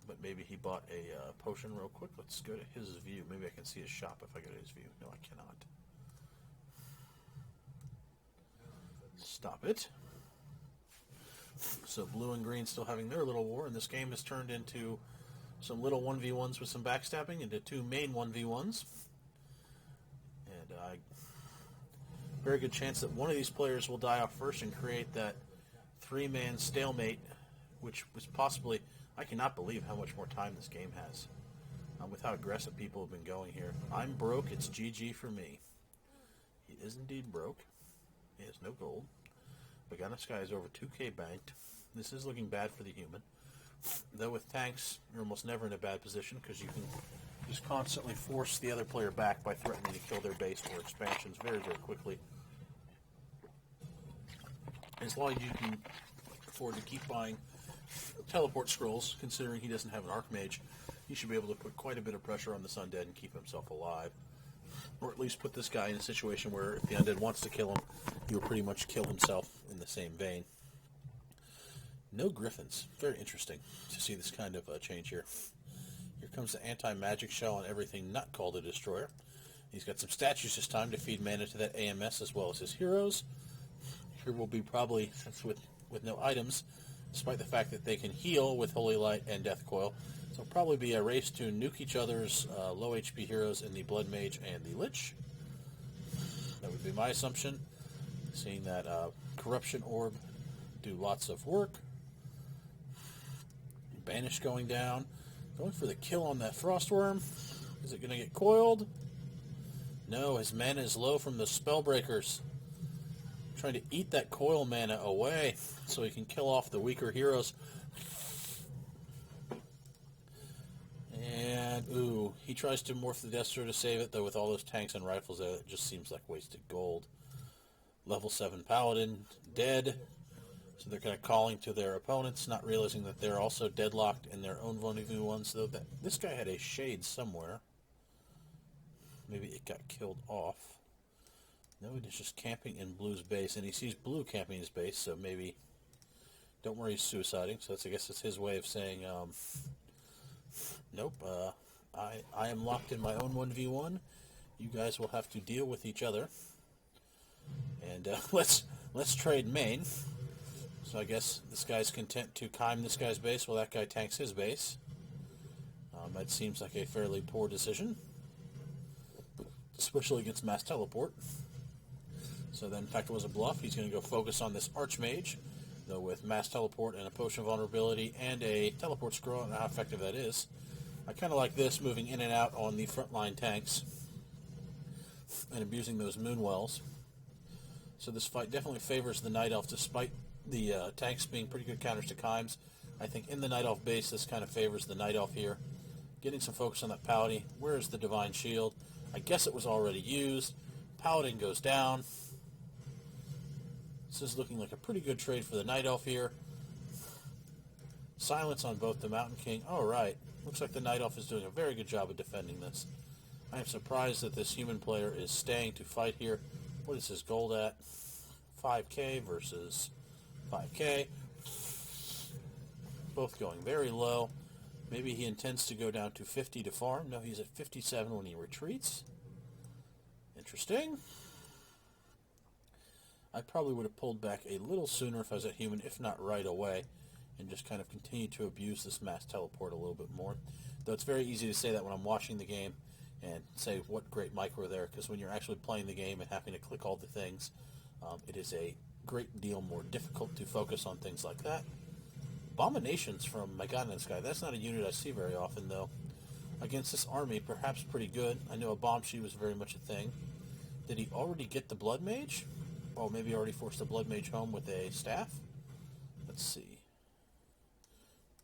But maybe he bought a potion real quick. Let's go to his view. Maybe I can see his shop if I go to his view. No, I cannot. Stop it. So blue and green still having their little war, and this game has turned into some little 1v1s with some backstabbing into two main 1v1s. And very good chance that one of these players will die off first and create that three-man stalemate, which was possibly... I cannot believe how much more time this game has with how aggressive people have been going here. I'm broke. It's GG for me. He is indeed broke. He has no gold. Beganis guy is over 2k banked. This is looking bad for the human. Though with tanks, you're almost never in a bad position because you can just constantly force the other player back by threatening to kill their base or expansions very, very quickly. As long as you can afford to keep buying teleport scrolls, considering he doesn't have an Archmage, he should be able to put quite a bit of pressure on this Undead and keep himself alive. Or at least put this guy in a situation where if the Undead wants to kill him, he will pretty much kill himself in the same vein. No Griffins. Very interesting to see this kind of change here. Here comes the anti-magic shell on everything not called a Destroyer. He's got some statues this time to feed mana to that AMS as well as his heroes. Here will be probably, since with no items, despite the fact that they can heal with Holy Light and Death Coil. So it'll probably be a race to nuke each other's low HP heroes in the Blood Mage and the Lich. That would be my assumption. Seeing that Corruption Orb do lots of work. Banish going down. Going for the kill on that Frostworm. Is it going to get coiled? No, his mana is low from the Spellbreakers. Trying to eat that coil mana away so he can kill off the weaker heroes. And, ooh, he tries to morph the Destro to save it, though with all those tanks and rifles there, it just seems like wasted gold. Level 7 Paladin, dead. So they're kind of calling to their opponents, not realizing that they're also deadlocked in their own 1v1s, though that this guy had a shade somewhere. Maybe it got killed off. No, he's just camping in Blue's base, and he sees Blue camping his base, so maybe, don't worry, he's suiciding. So I guess it's his way of saying, nope, I am locked in my own 1v1. You guys will have to deal with each other. And let's trade main. So I guess this guy's content to kime this guy's base while that guy tanks his base. That seems like a fairly poor decision, especially against mass teleport. So then, in fact, it was a bluff. He's going to go focus on this Archmage, though with mass teleport and a potion of vulnerability and a teleport scroll. I don't know how effective that is. I kind of like this, moving in and out on the frontline tanks and abusing those Moonwells. So this fight definitely favors the Night Elf, despite the tanks being pretty good counters to Chimes. I think in the Night Elf base, this kind of favors the Night Elf here. Getting some focus on that Paladin. Where is the Divine Shield? I guess it was already used. Paladin goes down. This is looking like a pretty good trade for the Night Elf here. Silence on both the Mountain King. All right. Looks like the Night Elf is doing a very good job of defending this. I am surprised that this human player is staying to fight here. What is his gold at? 5k versus 5k. Both going very low. Maybe he intends to go down to 50 to farm. No, he's at 57 when he retreats. Interesting. I probably would have pulled back a little sooner if I was at human, if not right away, and just kind of continue to abuse this mass teleport a little bit more. Though it's very easy to say that when I'm watching the game and say what great micro there, because when you're actually playing the game and having to click all the things, it is a great deal more difficult to focus on things like that. Abominations from my god in the sky. That's not a unit I see very often, though. Against this army, perhaps pretty good. I know a bomb sheet was very much a thing. Did he already get the Blood Mage? Oh, maybe he already forced the Blood Mage home with a staff? Let's see.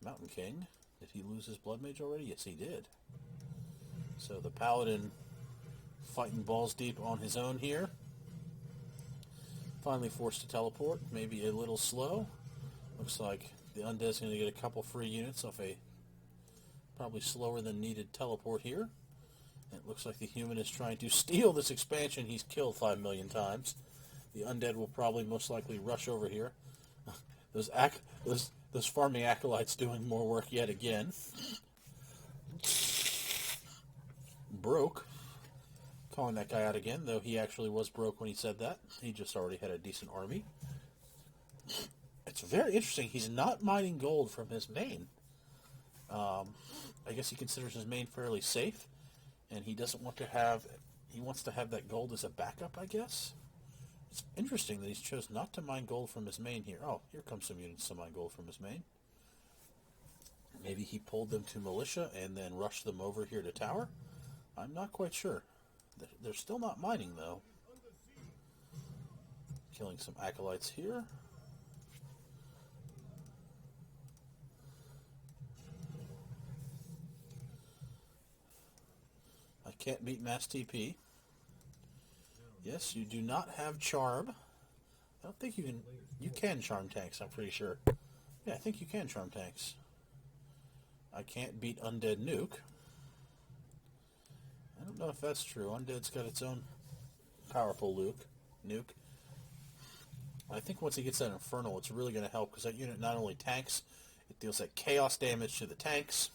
Mountain King. Did he lose his Blood Mage already? Yes, he did. So the Paladin fighting balls deep on his own here. Finally forced to teleport. Maybe a little slow. Looks like the Undead's going to get a couple free units off a probably slower than needed teleport here. And it looks like the human is trying to steal this expansion he's killed 5 million times. The Undead will probably most likely rush over here. Those farming acolytes doing more work yet again. Broke. Calling that guy out again, though he actually was broke when he said that. He just already had a decent army. It's very interesting. He's not mining gold from his main. I guess he considers his main fairly safe, and he doesn't want to have. He wants to have that gold as a backup, I guess. It's interesting that he's chose not to mine gold from his main here. Oh, here comes some units to mine gold from his main. Maybe he pulled them to militia and then rushed them over here to tower. I'm not quite sure. They're still not mining, though. Killing some acolytes here. I can't beat mass TP. Yes, you do not have charm. I don't think you can. You can charm tanks, I'm pretty sure. Yeah, I think you can charm tanks. I can't beat Undead Nuke. I don't know if that's true. Undead's got its own powerful nuke. I think once he gets that Infernal, it's really going to help, because that unit not only tanks, it deals that chaos damage to the tanks,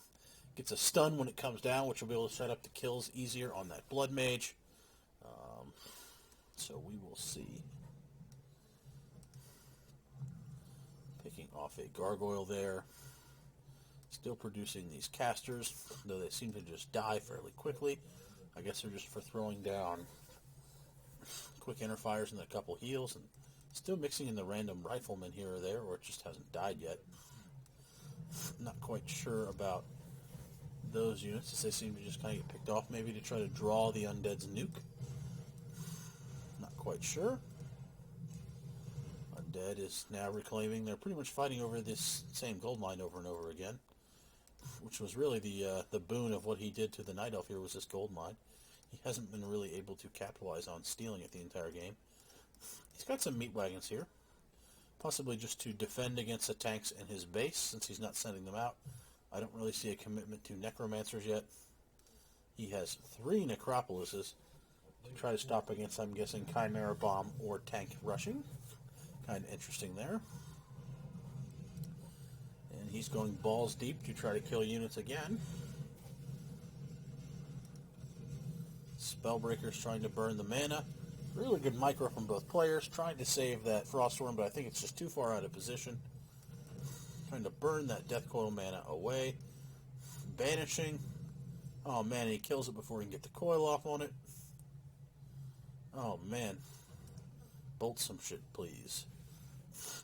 gets a stun when it comes down, which will be able to set up the kills easier on that Blood Mage. So we will see. Picking off a Gargoyle there. Still producing these casters, though they seem to just die fairly quickly. I guess they're just for throwing down quick interfires and a couple heals, and still mixing in the random rifleman here or there, or it just hasn't died yet. Not quite sure about those units, as they seem to just kind of get picked off, maybe to try to draw the Undead's nuke. Not quite sure. Undead is now reclaiming. They're pretty much fighting over this same gold mine over and over again, which was really the boon of what he did to the Night Elf here, was this gold mine. He hasn't been really able to capitalize on stealing it the entire game. He's got some meat wagons here. possibly just to defend against the tanks in his base, since he's not sending them out. I don't really see a commitment to necromancers yet. He has 3 necropolises to try to stop against, I'm guessing, Chimera Bomb or tank rushing. Kind of interesting there. And he's going balls deep to try to kill units again. Spellbreaker's trying to burn the mana. Really good micro from both players, trying to save that Froststorm, but I think it's just too far out of position. Trying to burn that Death Coil mana away. Banishing. Oh man, he kills it before he can get the coil off on it. Oh man. Bolt some shit, please.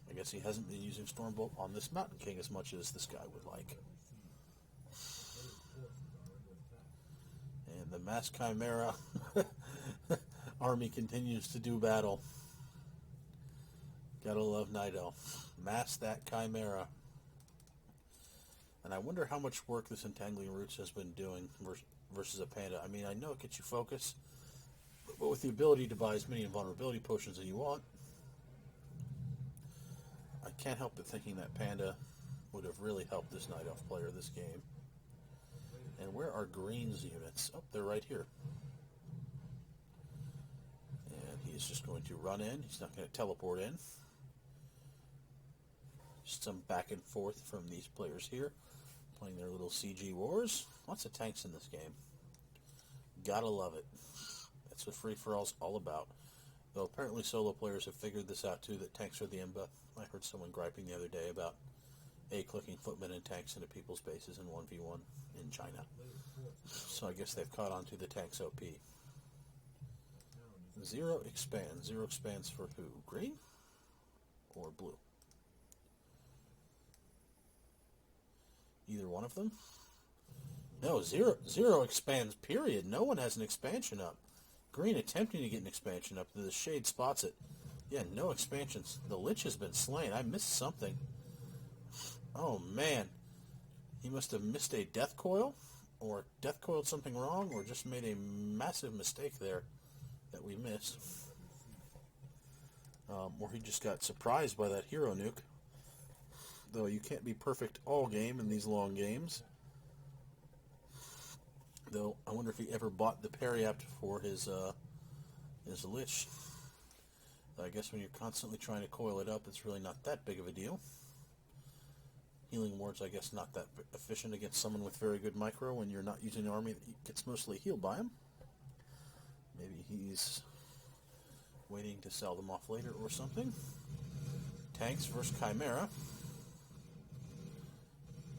I guess he hasn't been using Stormbolt on this Mountain King as much as this guy would like. And the Mass Chimera army continues to do battle. Gotta love Night Elf. Mass that Chimera. And I wonder how much work this Entangling Roots has been doing versus a Panda. I mean, I know it gets you focus, but with the ability to buy as many invulnerability potions as you want, I can't help but thinking that Panda would have really helped this Night Elf player this game. And where are Green's units? Oh, they're right here. And he's just going to run in. He's not going to teleport in. Just some back and forth from these players here, playing their little CG wars. Lots of tanks in this game. Gotta love it. That's what free-for-all's all about. Though apparently solo players have figured this out too, that tanks are the IMBA. I heard someone griping the other day about clicking footmen and tanks into people's bases in 1v1 in China. So I guess they've caught on to the tanks OP. Zero expands. Zero expands for who? Green? Or blue? Either one of them? No, zero expands, period. No one has an expansion up. Green attempting to get an expansion up. The Shade spots it. Yeah, no expansions. The Lich has been slain. I missed something. Oh, man. He must have missed a Death Coil, or Death Coiled something wrong, or just made a massive mistake there that we missed. Or he just got surprised by that hero nuke. Though you can't be perfect all game in these long games. Though I wonder if he ever bought the Periapt for his Lich. I guess when you're constantly trying to coil it up, it's really not that big of a deal. Healing wards, I guess, not that efficient against someone with very good micro when you're not using an army that gets mostly healed by him. Maybe he's waiting to sell them off later or something. Tanks versus Chimera.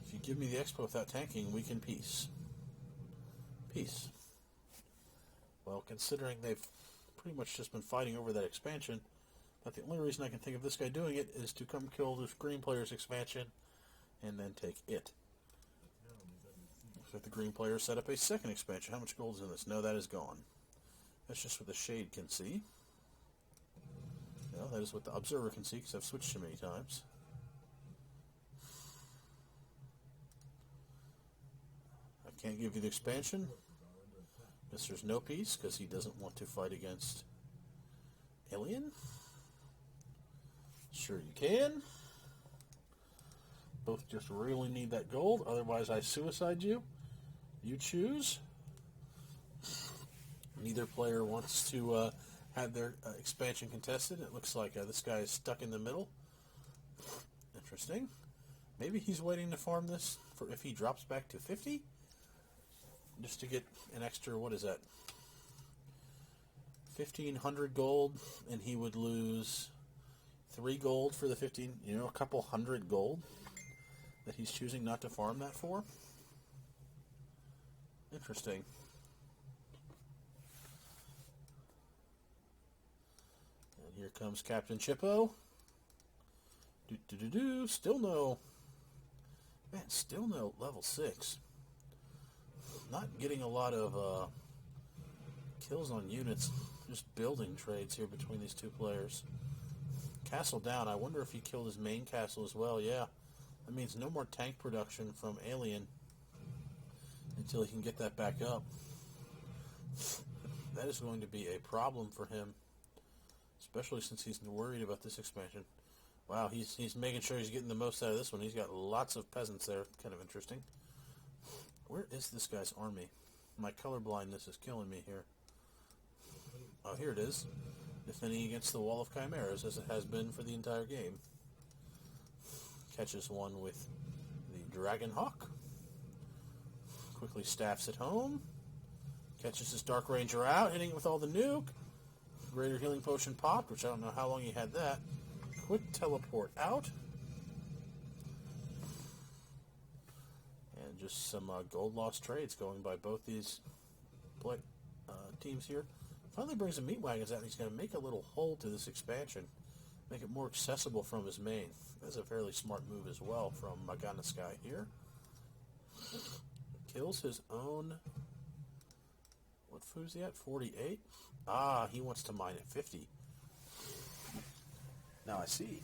If you give me the expo without tanking, we can peace. Peace. Well, considering they've pretty much just been fighting over that expansion, but the only reason I can think of this guy doing it is to come kill the green player's expansion and then take it. Looks like the green player set up a second expansion. How much gold is in this? No, that is gone. That's just what the Shade can see. No, that is what the Observer can see, because I've switched too many times. I can't give you the expansion. Guess there's no peace, because he doesn't want to fight against Alien. Sure you can. Both just really need that gold, otherwise I suicide you. You choose. Neither player wants to have their expansion contested. It looks like this guy is stuck in the middle. Interesting. Maybe he's waiting to farm this for if he drops back to 50? Just to get an extra, what is that? 1,500 gold, and he would lose 3 gold for the 15, a couple hundred gold that he's choosing not to farm that for. Interesting. And here comes Captain Chippo. Still no. Man, still no level 6. Not getting a lot of kills on units. Just building trades here between these two players. Castle down. I wonder if he killed his main castle as well. Yeah. That means no more tank production from Alien until he can get that back up. That is going to be a problem for him, especially since he's worried about this expansion. Wow, he's making sure he's getting the most out of this one. He's got lots of peasants there. Kind of interesting. Where is this guy's army? My color blindness is killing me here. Oh, here it is. Defending against the wall of chimeras, as it has been for the entire game. Catches one with the Dragon Hawk. Quickly staffs it home. Catches his Dark Ranger out, hitting it with all the nuke. Greater Healing Potion popped, which I don't know how long he had that. Quick teleport out. And just some gold lost trades going by both these teams here. Finally brings the meat wagons out, and he's going to make a little hole to this expansion. Make it more accessible from his main. That's a fairly smart move as well from Maganaskai here. Kills his own... What food is he at? 48? Ah, he wants to mine at 50. Now I see.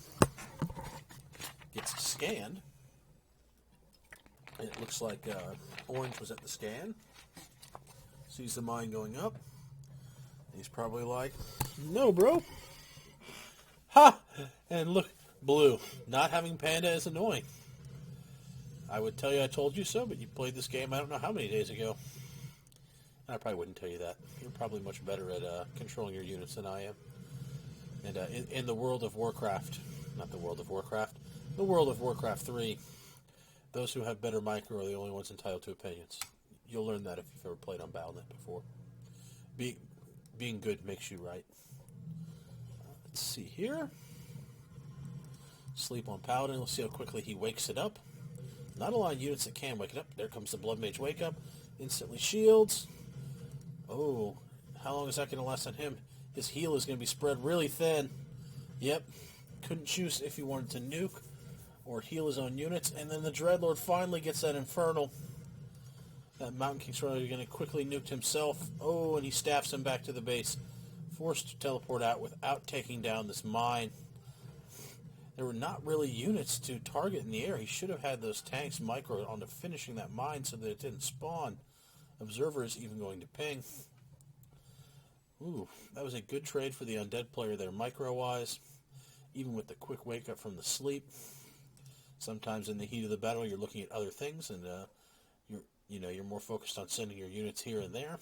Gets scanned. It looks like Orange was at the scan. Sees the mine going up. He's probably like, no, bro. Ha! And look, Blue. Not having Panda is annoying. I would tell you I told you so, but you played this game I don't know how many days ago. And I probably wouldn't tell you that. You're probably much better at controlling your units than I am. And in the world of Warcraft, not the World of Warcraft, the World of Warcraft 3, those who have better micro are the only ones entitled to opinions. You'll learn that if you've ever played on Battle.net before. Being good makes you right. Let's see here. Sleep on Paladin. Let's see how quickly he wakes it up. Not a lot of units that can wake it up. There comes the Blood Mage Wake Up. Instantly shields. Oh, how long is that going to last on him? His heal is going to be spread really thin. Yep. Couldn't choose if he wanted to nuke or heal his own units. And then the Dreadlord finally gets that Infernal. That Mountain King's probably going to quickly nuke himself. Oh, and he staffs him back to the base. Forced to teleport out without taking down this mine. There were not really units to target in the air. He should have had those tanks micro onto finishing that mine so that it didn't spawn. Observer is even going to ping. Ooh, that was a good trade for the undead player there, micro-wise. Even with the quick wake-up from the sleep. Sometimes in the heat of the battle, you're looking at other things, and you're more focused on sending your units here and there.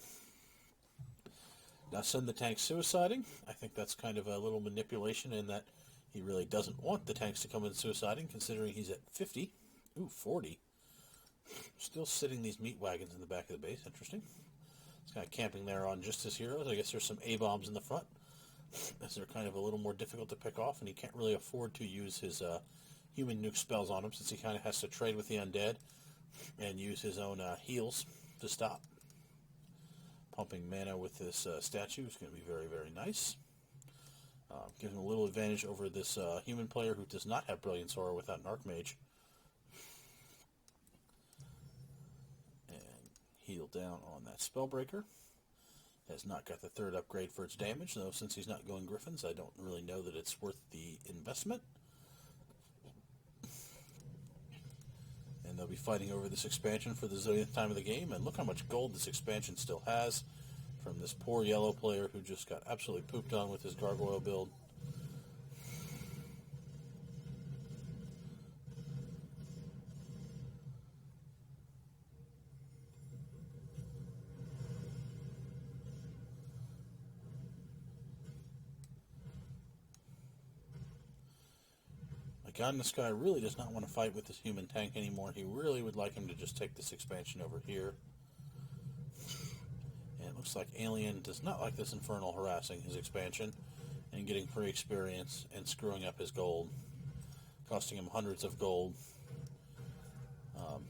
Now send the tanks suiciding. I think that's kind of a little manipulation in that he really doesn't want the tanks to come in suiciding, considering he's at 50. Ooh, 40. Still sitting these meat wagons in the back of the base. Interesting. He's kind of camping there on just his heroes. I guess there's some A-bombs in the front, as they're kind of a little more difficult to pick off, and he can't really afford to use his human nuke spells on him, since he kind of has to trade with the undead and use his own heals to stop. Pumping mana with this statue is going to be very, very nice. Giving him a little advantage over this human player who does not have Brilliance Aura without an Archmage. And heal down on that Spellbreaker. Has not got the third upgrade for its damage, though since he's not going Griffins, I don't really know that it's worth the investment. And they'll be fighting over this expansion for the zillionth time of the game, and look how much gold this expansion still has from this poor yellow player who just got absolutely pooped on with his gargoyle build. God in the Sky really does not want to fight with this human tank anymore. He really would like him to just take this expansion over here. And it looks like Alien does not like this Infernal harassing his expansion and getting free experience and screwing up his gold, costing him hundreds of gold.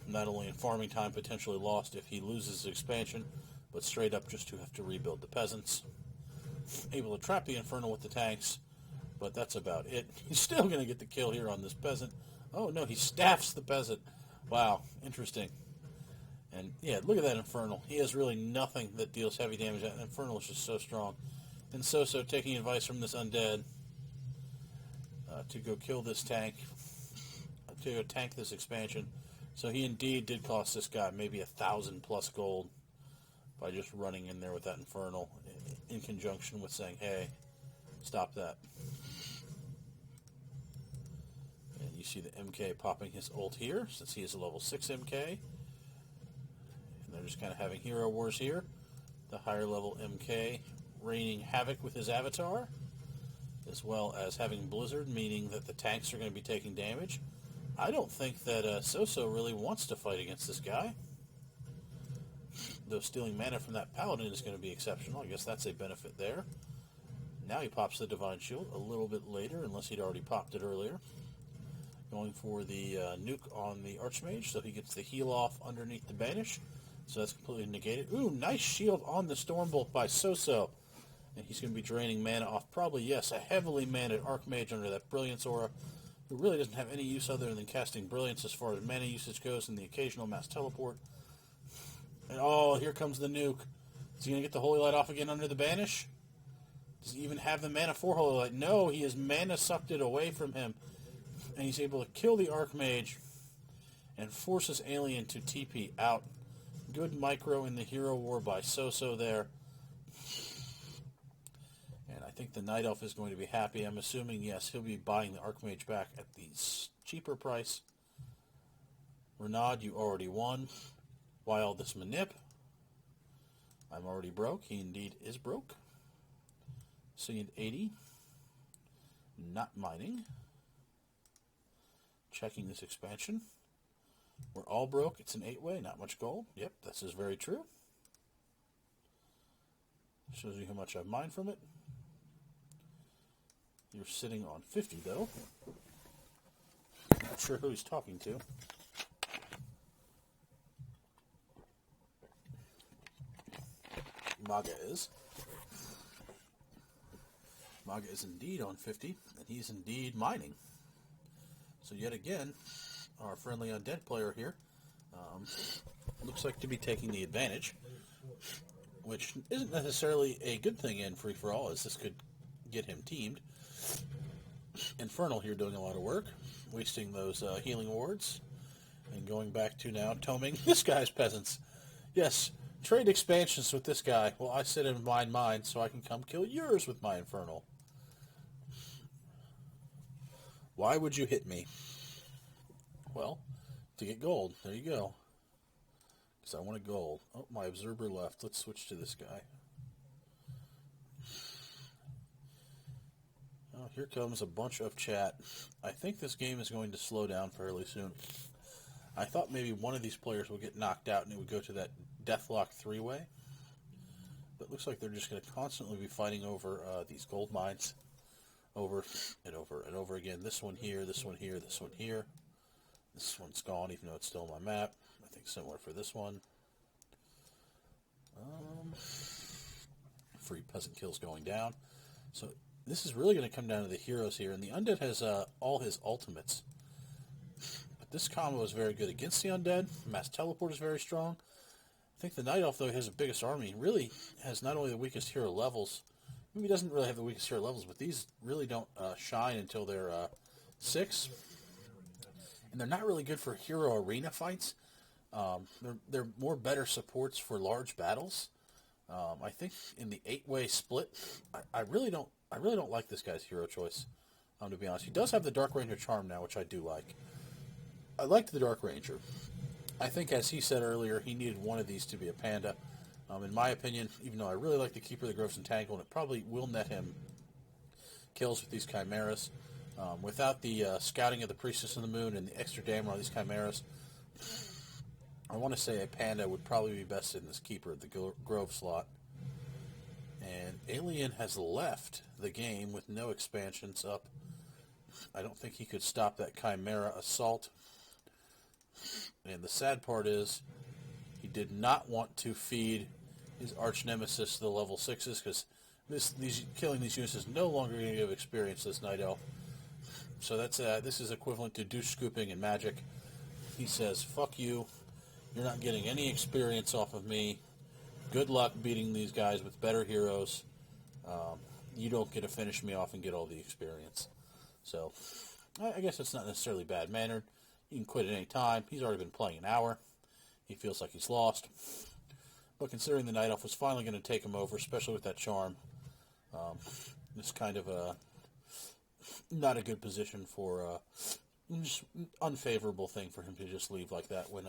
Not only in farming time potentially lost if he loses his expansion, but straight up just to have to rebuild the peasants. Able to trap the Infernal with the tanks, but that's about it. He's still going to get the kill here on this peasant. Oh, no, he staffs the peasant. Wow, interesting. And, yeah, look at that Infernal. He has really nothing that deals heavy damage. That Infernal is just so strong. And so taking advice from this undead to go kill this tank, to go tank this expansion. So he indeed did cost this guy maybe 1,000 plus gold by just running in there with that Infernal in conjunction with saying, hey, stop that. you see the MK popping his ult here, since he is a level 6 MK. And they're just kind of having hero wars here. The higher level MK raining havoc with his avatar, as well as having Blizzard, meaning that the tanks are going to be taking damage. I don't think that Soso really wants to fight against this guy. Though stealing mana from that Paladin is going to be exceptional. I guess that's a benefit there. Now he pops the Divine Shield a little bit later, unless he'd already popped it earlier. Going for the nuke on the Archmage, so he gets the heal off underneath the Banish. So that's completely negated. Ooh, nice shield on the Stormbolt by Soso. And he's going to be draining mana off probably, yes, a heavily maned Archmage under that Brilliance Aura, who really doesn't have any use other than casting Brilliance as far as mana usage goes and the occasional mass teleport. And oh, here comes the nuke. Is he going to get the Holy Light off again under the Banish? Does he even have the mana for Holy Light? No, he has mana sucked it away from him. And he's able to kill the Archmage and force his alien to TP out. Good micro in the hero war by Soso there. And I think the Night Elf is going to be happy. I'm assuming, yes, he'll be buying the Archmage back at the cheaper price. Renaud, you already won. Why all this manip? I'm already broke. He indeed is broke. Seeing 80. Not mining. Checking this expansion. We're all broke. It's an 8-way, not much gold. Yep, this is very true. Shows you how much I've mined from it. You're sitting on 50, though. Not sure who he's talking to. Maga is. Maga is indeed on 50, and he's indeed mining. So yet again, our friendly undead player here looks like to be taking the advantage, which isn't necessarily a good thing in free-for-all, as this could get him teamed. Infernal here doing a lot of work, wasting those healing wards, and going back to now toming this guy's peasants. Yes, trade expansions with this guy. Well, I sit and mine mine, so I can come kill yours with my Infernal. Why would you hit me? Well, to get gold. There you go. Because I want a gold. Oh, my observer left. Let's switch to this guy. Oh, here comes a bunch of chat. I think this game is going to slow down fairly soon. I thought maybe one of these players would get knocked out and it would go to that Deathlock 3-way. But it looks like they're just going to constantly be fighting over these gold mines. Over and over and over again. This one here, this one here, this one here. This one's gone, even though it's still on my map. I think similar for this one. Free peasant kills going down. So this is really going to come down to the heroes here. And the undead has all his ultimates. But this combo is very good against the undead. Mass teleport is very strong. I think the Night Elf, though, has the biggest army. Really has not only the weakest hero levels. Maybe doesn't really have the weakest hero levels, but these really don't shine until they're 6. And they're not really good for hero arena fights. They're more better supports for large battles. I think in the 8-way split, I really don't like this guy's hero choice. To be honest, he does have the Dark Ranger charm now, which I do like. I liked the Dark Ranger. I think, as he said earlier, he needed one of these to be a panda. In my opinion, even though I really like the Keeper of the Groves Entangled, it probably will net him kills with these Chimeras. Without the scouting of the Priestess of the Moon and the extra damage on these Chimeras, I want to say a panda would probably be best in this Keeper of the Grove slot. And Alien has left the game with no expansions up. I don't think he could stop that Chimera assault. And the sad part is, he did not want to feed his arch nemesis the level 6s, because killing these units is no longer going to give experience to this Night Elf. So that's this is equivalent to douche scooping in Magic. He says, fuck you, you're not getting any experience off of me. Good luck beating these guys with better heroes. You don't get to finish me off and get all the experience. So, I guess it's not necessarily bad-mannered. You can quit at any time. He's already been playing an hour. He feels like he's lost. But considering the Night Elf was finally going to take him over, especially with that charm, it's kind of not a good position for unfavorable thing for him to just leave like that when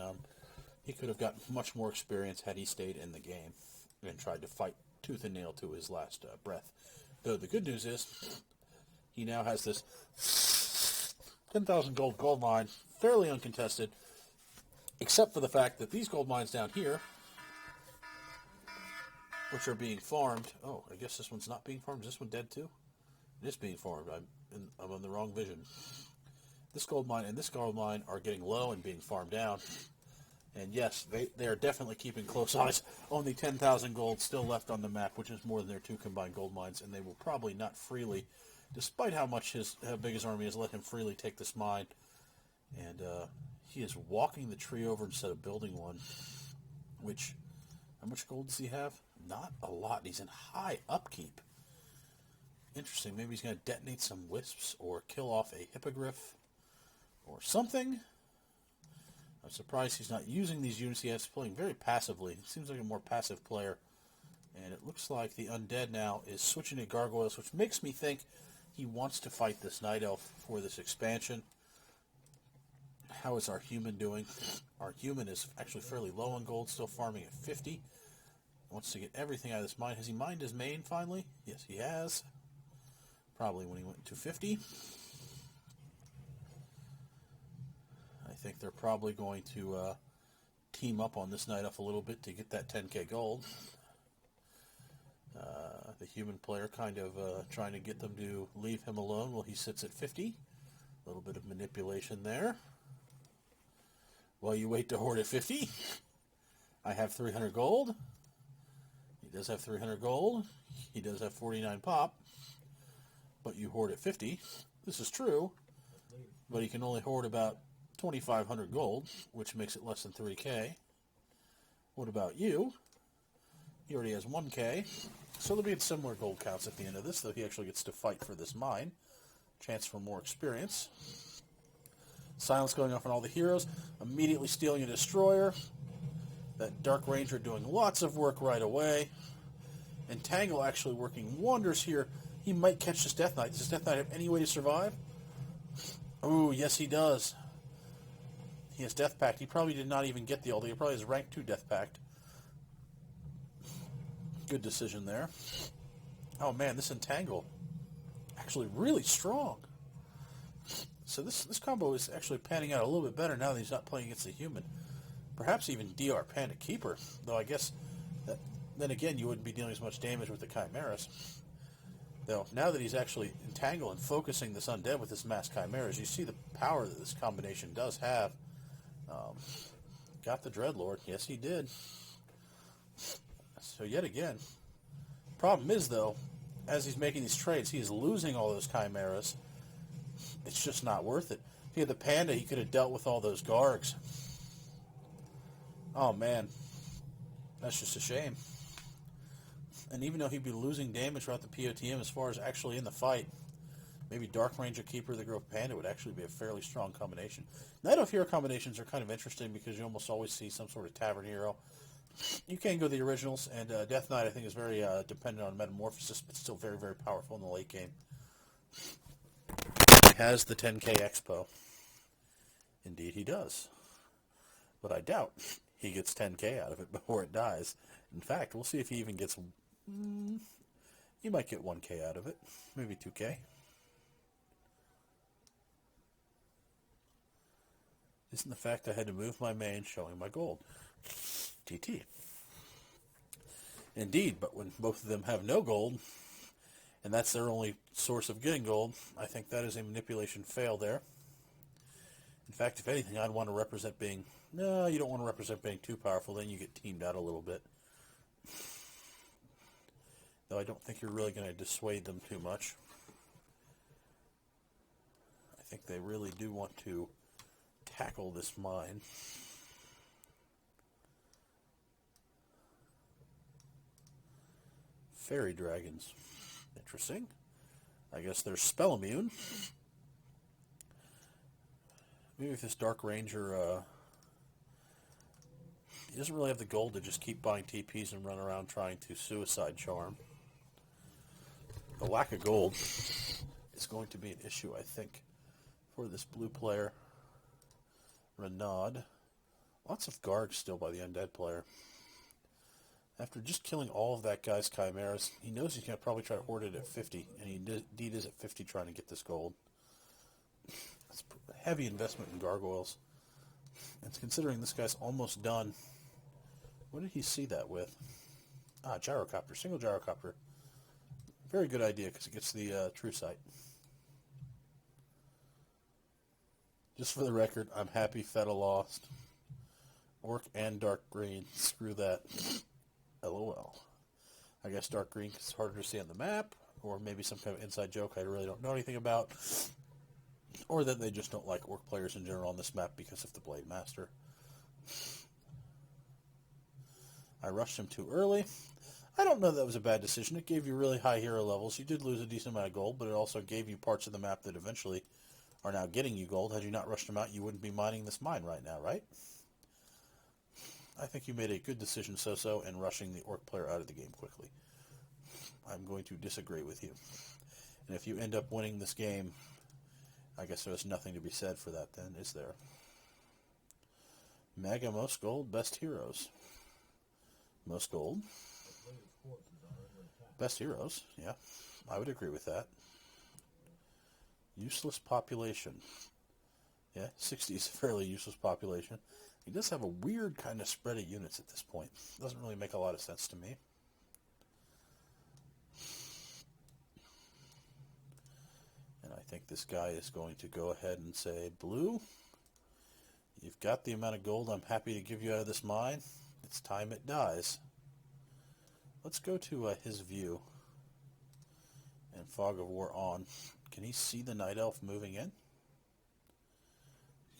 he could have gotten much more experience had he stayed in the game and tried to fight tooth and nail to his last breath. Though the good news is he now has this 10,000 gold mine, fairly uncontested, except for the fact that these gold mines down here, which are being farmed. Oh, I guess this one's not being farmed. Is this one dead too? It is being farmed. I'm on the wrong vision. This gold mine and this gold mine are getting low and being farmed down. And yes, they are definitely keeping close eyes. Only 10,000 gold still left on the map, which is more than their 2 combined gold mines, and they will probably not freely, despite how big his army is, let him freely take this mine. And he is walking the tree over instead of building one. Which, how much gold does he have? Not a lot. He's in high upkeep. Interesting. Maybe he's going to detonate some wisps or kill off a hippogriff or something. I'm surprised he's not using these units. He's playing very passively. He seems like a more passive player. And it looks like the undead now is switching to gargoyles, which makes me think he wants to fight this night elf for this expansion. How is our human doing? Our human is actually fairly low on gold, still farming at 50. Wants to get everything out of this mine. Has he mined his main finally? Yes, he has. Probably when he went to 50. I think they're probably going to team up on this night elf a little bit to get that 10k gold. The human player kind of trying to get them to leave him alone while he sits at 50. A little bit of manipulation there. While you wait to hoard at 50. I have 300 gold. He does have 300 gold. He does have 49 pop. But you hoard at 50. This is true. But he can only hoard about 2,500 gold, which makes it less than 3k. What about you? He already has 1k. So they'll be at similar gold counts at the end of this, though he actually gets to fight for this mine. Chance for more experience. Silence going off on all the heroes. Immediately stealing a destroyer. That Dark Ranger doing lots of work right away. Entangle actually working wonders here. He might catch this Death Knight. Does this Death Knight have any way to survive? Oh, yes he does. He has Death Pact. He probably did not even get the ult. He probably has rank 2 Death Pact. Good decision there. Oh man, this Entangle actually really strong. So this combo is actually panning out a little bit better now that he's not playing against a human. Perhaps even DR Panda Keeper, though I guess that then again you wouldn't be dealing as much damage with the Chimeras. Though now that he's actually Entangle and focusing this undead with this mass Chimeras, you see the power that this combination does have. Got the Dreadlord. Yes, he did. So yet again, problem is though, as he's making these trades, he's losing all those Chimeras. It's just not worth it. If he had the Panda, he could have dealt with all those Gargs. Oh man, that's just a shame. And even though he'd be losing damage throughout the POTM as far as actually in the fight, maybe Dark Ranger Keeper, the Grove Panda would actually be a fairly strong combination. Night Elf hero combinations are kind of interesting because you almost always see some sort of tavern hero. You can go the originals, and Death Knight I think is very dependent on Metamorphosis, but still very, very powerful in the late game. He has the 10k Expo. Indeed he does. But I doubt he gets 10k out of it before it dies. In fact, we'll see if he even gets... he might get 1k out of it. Maybe 2k. Isn't the fact I had to move my main showing my gold? TT. Indeed, but when both of them have no gold, and that's their only source of getting gold, I think that is a manipulation fail there. In fact, if anything, I'd want to represent being... No, you don't want to represent being too powerful, then you get teamed out a little bit. Though I don't think you're really going to dissuade them too much. I think they really do want to tackle this mine. Fairy dragons. Interesting. I guess they're spell immune. Maybe if this Dark Ranger, he doesn't really have the gold to just keep buying TPs and run around trying to suicide charm. The lack of gold is going to be an issue, I think, for this blue player. Renaud. Lots of guards still by the undead player. After just killing all of that guy's chimeras, he knows he's going to probably try to hoard it at 50, and he indeed is at 50 trying to get this gold. It's a heavy investment in gargoyles. And considering this guy's almost done, what did he see that with? Gyrocopter, single gyrocopter. Very good idea because it gets the true sight. Just for the record, I'm happy Feta lost. Orc and dark green, screw that. LOL. I guess dark green is harder to see on the map, or maybe some kind of inside joke I really don't know anything about, or that they just don't like orc players in general on this map because of the Blade Master. I rushed him too early. I don't know that was a bad decision. It gave you really high hero levels. You did lose a decent amount of gold, but it also gave you parts of the map that eventually are now getting you gold. Had you not rushed him out, you wouldn't be mining this mine right now, right? I think you made a good decision, So-So, in rushing the orc player out of the game quickly. I'm going to disagree with you. And if you end up winning this game, I guess there's nothing to be said for that then, is there? Mega most gold, best heroes. Most gold. Best heroes, yeah. I would agree with that. Useless population. Yeah, 60 is a fairly useless population. He does have a weird kind of spread of units at this point. Doesn't really make a lot of sense to me. And I think this guy is going to go ahead and say, Blue, you've got the amount of gold I'm happy to give you out of this mine. It's time it dies. Let's go to his view. And Fog of War on. Can he see the Night Elf moving in?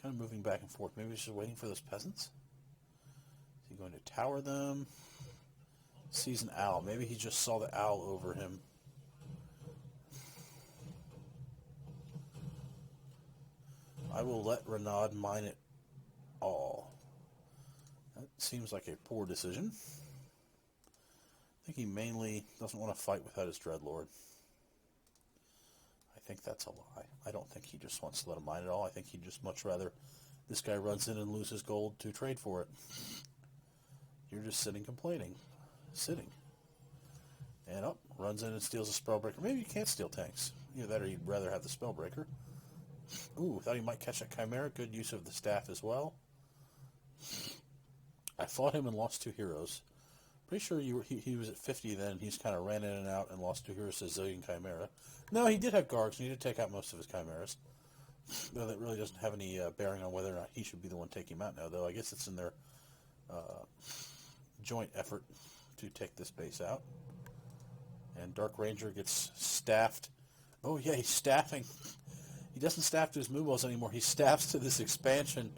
Kind of moving back and forth. Maybe he's just waiting for those peasants. Is he going to tower them? Sees an owl. Maybe he just saw the owl over him. I will let Renaud mine it all. That seems like a poor decision. I think he mainly doesn't want to fight without his Dreadlord. I think that's a lie. I don't think he just wants to let him mine it all. I think he'd just much rather this guy runs in and loses gold to trade for it. You're just sitting complaining. Sitting. And up, runs in and steals a Spellbreaker. Maybe you can't steal tanks. Either that or you'd rather have the Spellbreaker. Ooh, thought he might catch that Chimera. Good use of the staff as well. I fought him and lost 2 heroes. Pretty sure he was at 50 then. He's kind of ran in and out and lost 2 heroes to Zillion Chimera. No, he did have Gargs, and he did take out most of his Chimeras. Though that really doesn't have any bearing on whether or not he should be the one taking him out now, though I guess it's in their joint effort to take this base out. And Dark Ranger gets staffed. Oh yeah, he's staffing. He doesn't staff to his Moobles anymore. He staffs to this expansion.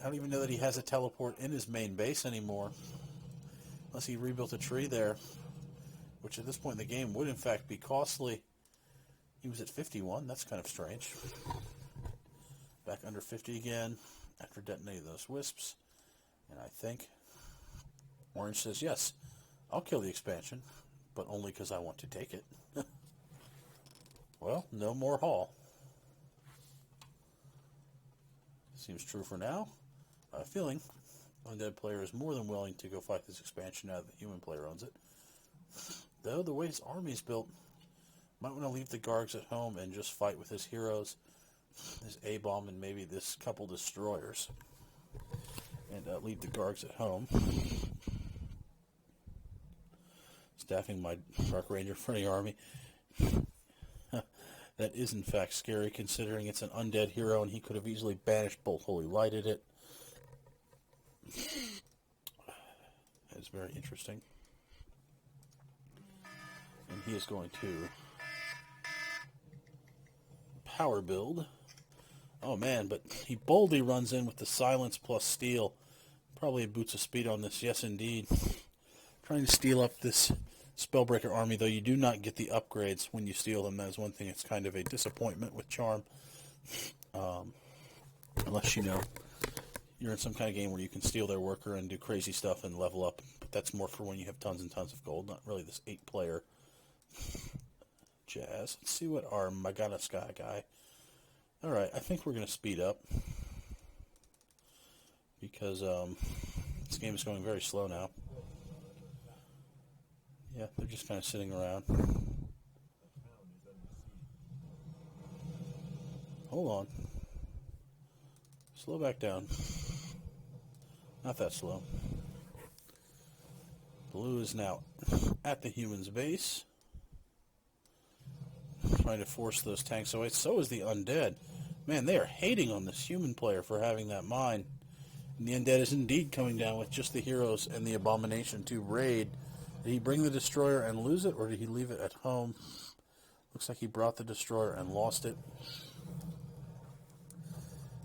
I don't even know that he has a teleport in his main base anymore. Unless he rebuilt a tree there, which at this point in the game would in fact be costly. He was at 51. That's kind of strange. Back under 50 again after detonating those wisps. And I think Orange says, yes, I'll kill the expansion, but only because I want to take it. Well, no more haul. Seems true for now. I have a feeling undead player is more than willing to go fight this expansion now that the human player owns it. Though the way his army is built, might want to leave the Gargs at home and just fight with his heroes, his A-bomb, and maybe this couple destroyers. And leave the Gargs at home. Staffing my Dark Ranger for the army. That is in fact scary considering it's an undead hero and he could have easily banished Bolt Holy Lighted it. It's very interesting. And he is going to power build. Oh man, but he boldly runs in with the silence plus steel. Probably a boots of speed on this, yes indeed. Trying to steal up this Spellbreaker army, though you do not get the upgrades when you steal them. That is one thing that's kind of a disappointment with Charm. Unless, you know, you're in some kind of game where you can steal their worker and do crazy stuff and level up. But that's more for when you have tons and tons of gold, not really this 8-player jazz. Let's see what our Magana Sky guy... Alright, I think we're going to speed up. because this game is going very slow now. Yeah, they're just kind of sitting around. Hold on. Slow back down. Not that slow. Blue is now at the human's base, trying to force those tanks away. So is the undead. Man, they are hating on this human player for having that mine. And the undead is indeed coming down with just the heroes and the abomination to raid. Did he bring the destroyer and lose it, or did he leave it at home? Looks like he brought the destroyer and lost it.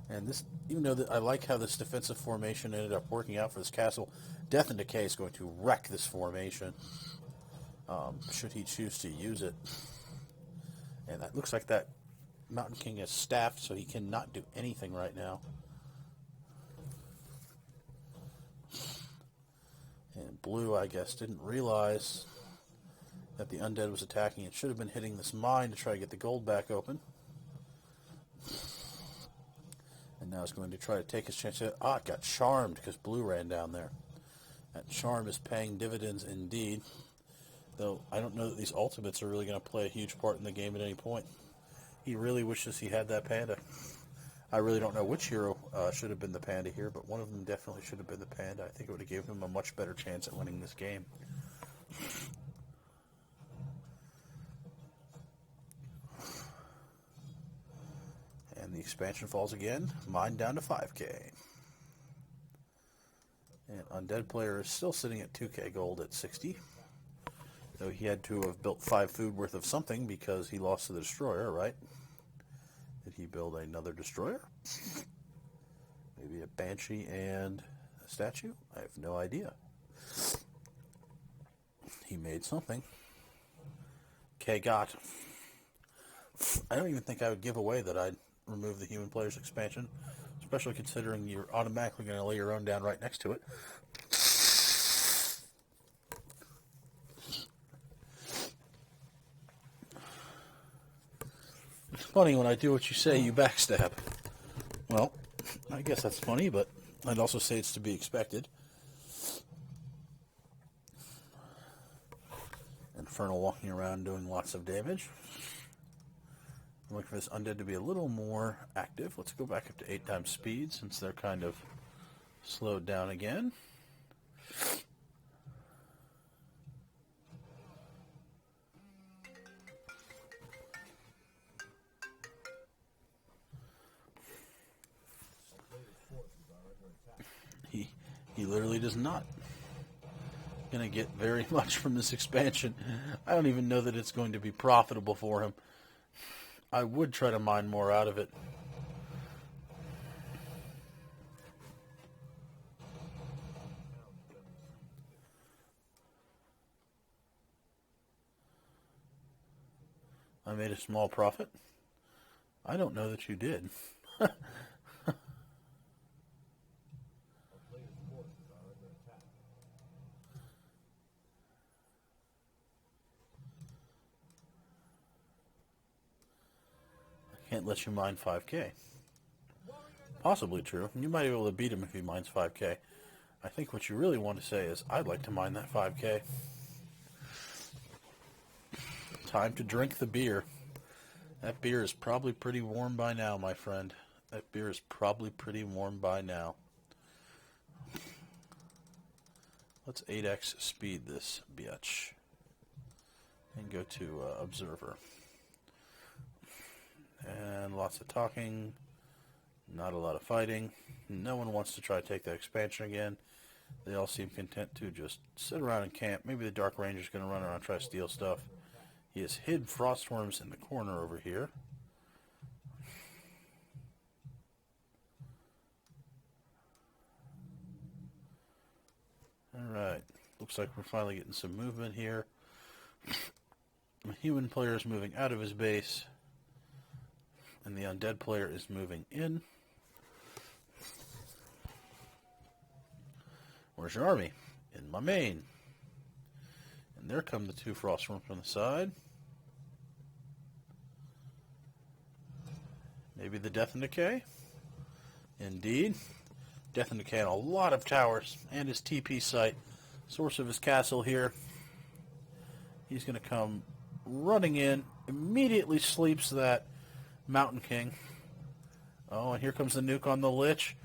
And this, even though I like how this defensive formation ended up working out for this castle, Death and Decay is going to wreck this formation, should he choose to use it. And that looks like that Mountain King is staffed, so he cannot do anything right now. And Blue, I guess, didn't realize that the undead was attacking. It should have been hitting this mine to try to get the gold back open. And now it's going to try to take his chance. It got charmed because Blue ran down there. That charm is paying dividends indeed. Though I don't know that these ultimates are really going to play a huge part in the game at any point. He really wishes he had that panda. I really don't know which hero should have been the panda here, but one of them definitely should have been the panda. I think it would have given him a much better chance at winning this game. And the expansion falls again. Mine down to 5K. And Undead player is still sitting at 2K gold at 60. Though he had to have built 5 food worth of something because he lost to the destroyer, right? Did he build another destroyer? Maybe a banshee and a statue? I have no idea. He made something. Okay, got. I don't even think I would give away that I'd remove the human player's expansion, especially considering you're automatically going to lay your own down right next to it. It's funny when I do what you say, you backstab. Well, I guess that's funny, but I'd also say it's to be expected. Infernal walking around doing lots of damage. I'm looking for this undead to be a little more active. Let's go back up to 8 times speed since they're kind of slowed down again. He literally does not going to get very much from this expansion. I don't even know that it's going to be profitable for him. I would try to mine more out of it. I made a small profit. I don't know that you did. Can't let you mine 5K. Possibly true. You might be able to beat him if he mines 5K. I think what you really want to say is, I'd like to mine that 5K. Time to drink the beer. That beer is probably pretty warm by now, my friend. That beer is probably pretty warm by now. Let's 8x speed this bitch. And go to Observer. And lots of talking, not a lot of fighting. No one wants to try to take that expansion again. They all seem content to just sit around and camp. Maybe the Dark Ranger's going to run around and try to steal stuff. He has hid Frostworms in the corner over here. Alright, looks like we're finally getting some movement here. The human player is moving out of his base. And the undead player is moving in. Where's your army? In my main. And there come the 2 Frostworms from the side. Maybe the Death and Decay? Indeed. Death in the Can, a lot of towers, and his TP site. Source of his castle here. He's going to come running in, immediately sleeps that Mountain King. Oh, and here comes the nuke on the Lich.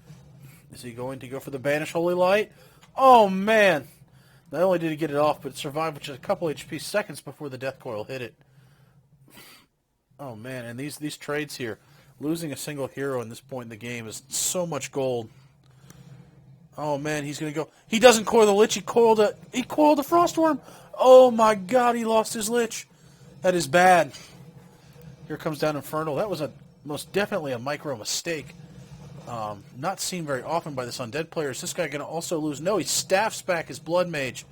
Is he going to go for the Banish Holy Light? Oh, man! Not only did he get it off, but it survived with just a couple HP seconds before the Death Coil hit it. Oh, man, and these trades here. Losing a single hero in this point in the game is so much gold. Oh, man, he's going to go. He doesn't coil the Lich. He coiled a Frostworm. Oh, my God, he lost his Lich. That is bad. Here comes down Infernal. That was most definitely a micro mistake. Not seen very often by this undead player. Is this guy going to also lose? No, he staffs back his Blood Mage.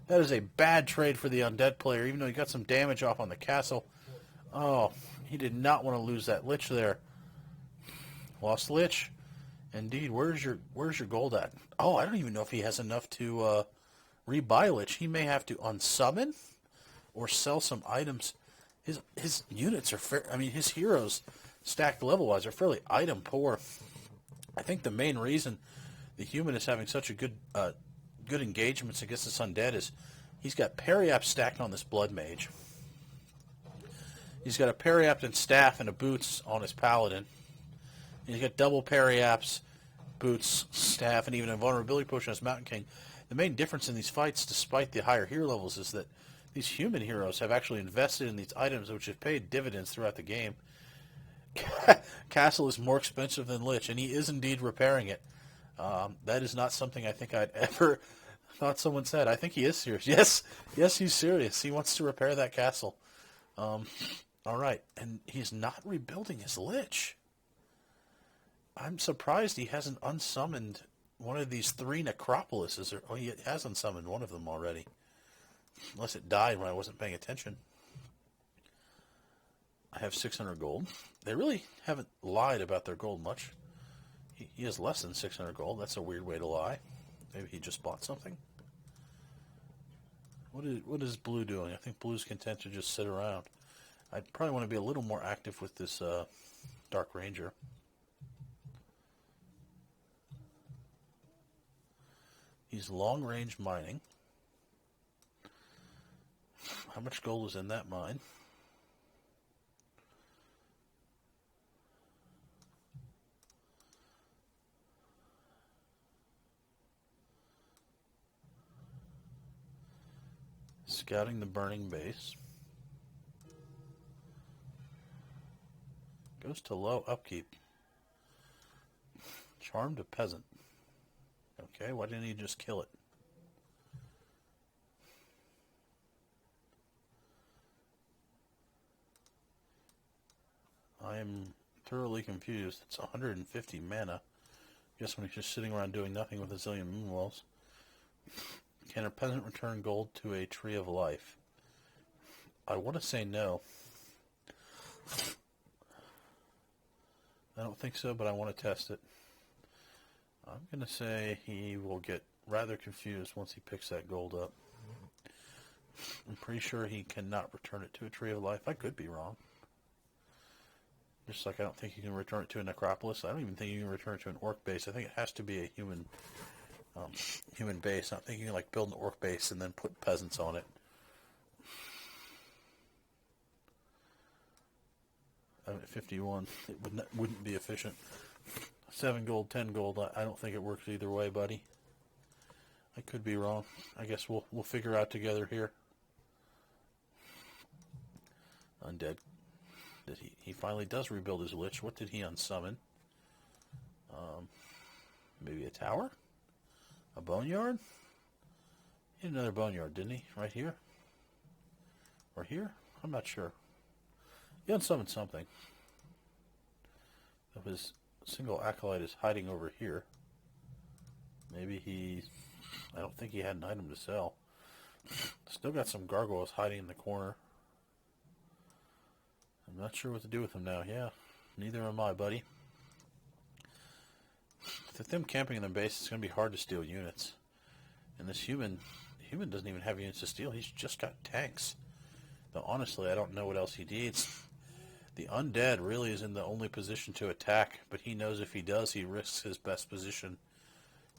That is a bad trade for the undead player, even though he got some damage off on the castle. Oh, he did not want to lose that Lich there. Lost Lich. Indeed, where's your gold at? Oh, I don't even know if he has enough to rebuy Lich. He may have to unsummon or sell some items. His units are his heroes stacked level-wise are fairly item poor. I think the main reason the human is having such a good engagements against this undead is he's got Periapt stacked on this Blood Mage. He's got a Periapt and staff and a boots on his Paladin. He's got double Periapts, boots, staff, and even a vulnerability potion on his Mountain King. The main difference in these fights, despite the higher hero levels, is that these human heroes have actually invested in these items which have paid dividends throughout the game. Castle is more expensive than Lich, and he is indeed repairing it. That is not something I think I'd ever thought someone said. I think he is serious. Yes, he's serious. He wants to repair that castle. All right, and he's not rebuilding his Lich. I'm surprised he hasn't unsummoned one of these 3 Necropolises. Oh, he has unsummoned one of them already. Unless it died when I wasn't paying attention. I have 600 gold. They really haven't lied about their gold much. He has less than 600 gold. That's a weird way to lie. Maybe he just bought something. What is Blue doing? I think Blue's content to just sit around. I'd probably want to be a little more active with this Dark Ranger. He's long-range mining. How much gold is in that mine? Scouting the burning base. Goes to low upkeep. Charmed a peasant. Okay, why didn't he just kill it? I am thoroughly confused. It's 150 mana. Guess when he's just sitting around doing nothing with a zillion moonwalls. Can a peasant return gold to a tree of life? I want to say no. I don't think so, but I want to test it. I'm going to say he will get rather confused once he picks that gold up. I'm pretty sure he cannot return it to a tree of life. I could be wrong. Just like I don't think you can return it to a necropolis. I don't even think you can return it to an orc base. I think it has to be a human base. I don't think you can build an orc base and then put peasants on it. I'm at 51. It wouldn't be efficient. 7 gold, 10 gold. I don't think it works either way, buddy. I could be wrong. I guess we'll figure out together here. Undead. He finally does rebuild his Lich. What did he unsummon? Maybe a tower? A boneyard? He had another boneyard, didn't he? Right here? Or here? I'm not sure. He unsummoned something. His single acolyte is hiding over here. Maybe I don't think he had an item to sell. Still got some gargoyles hiding in the corner. I'm not sure what to do with them now. Yeah, neither am I, buddy. With them camping in their base, it's going to be hard to steal units. And this human doesn't even have units to steal. He's just got tanks. Though honestly, I don't know what else he needs. The undead really is in the only position to attack, but he knows if he does, he risks his best position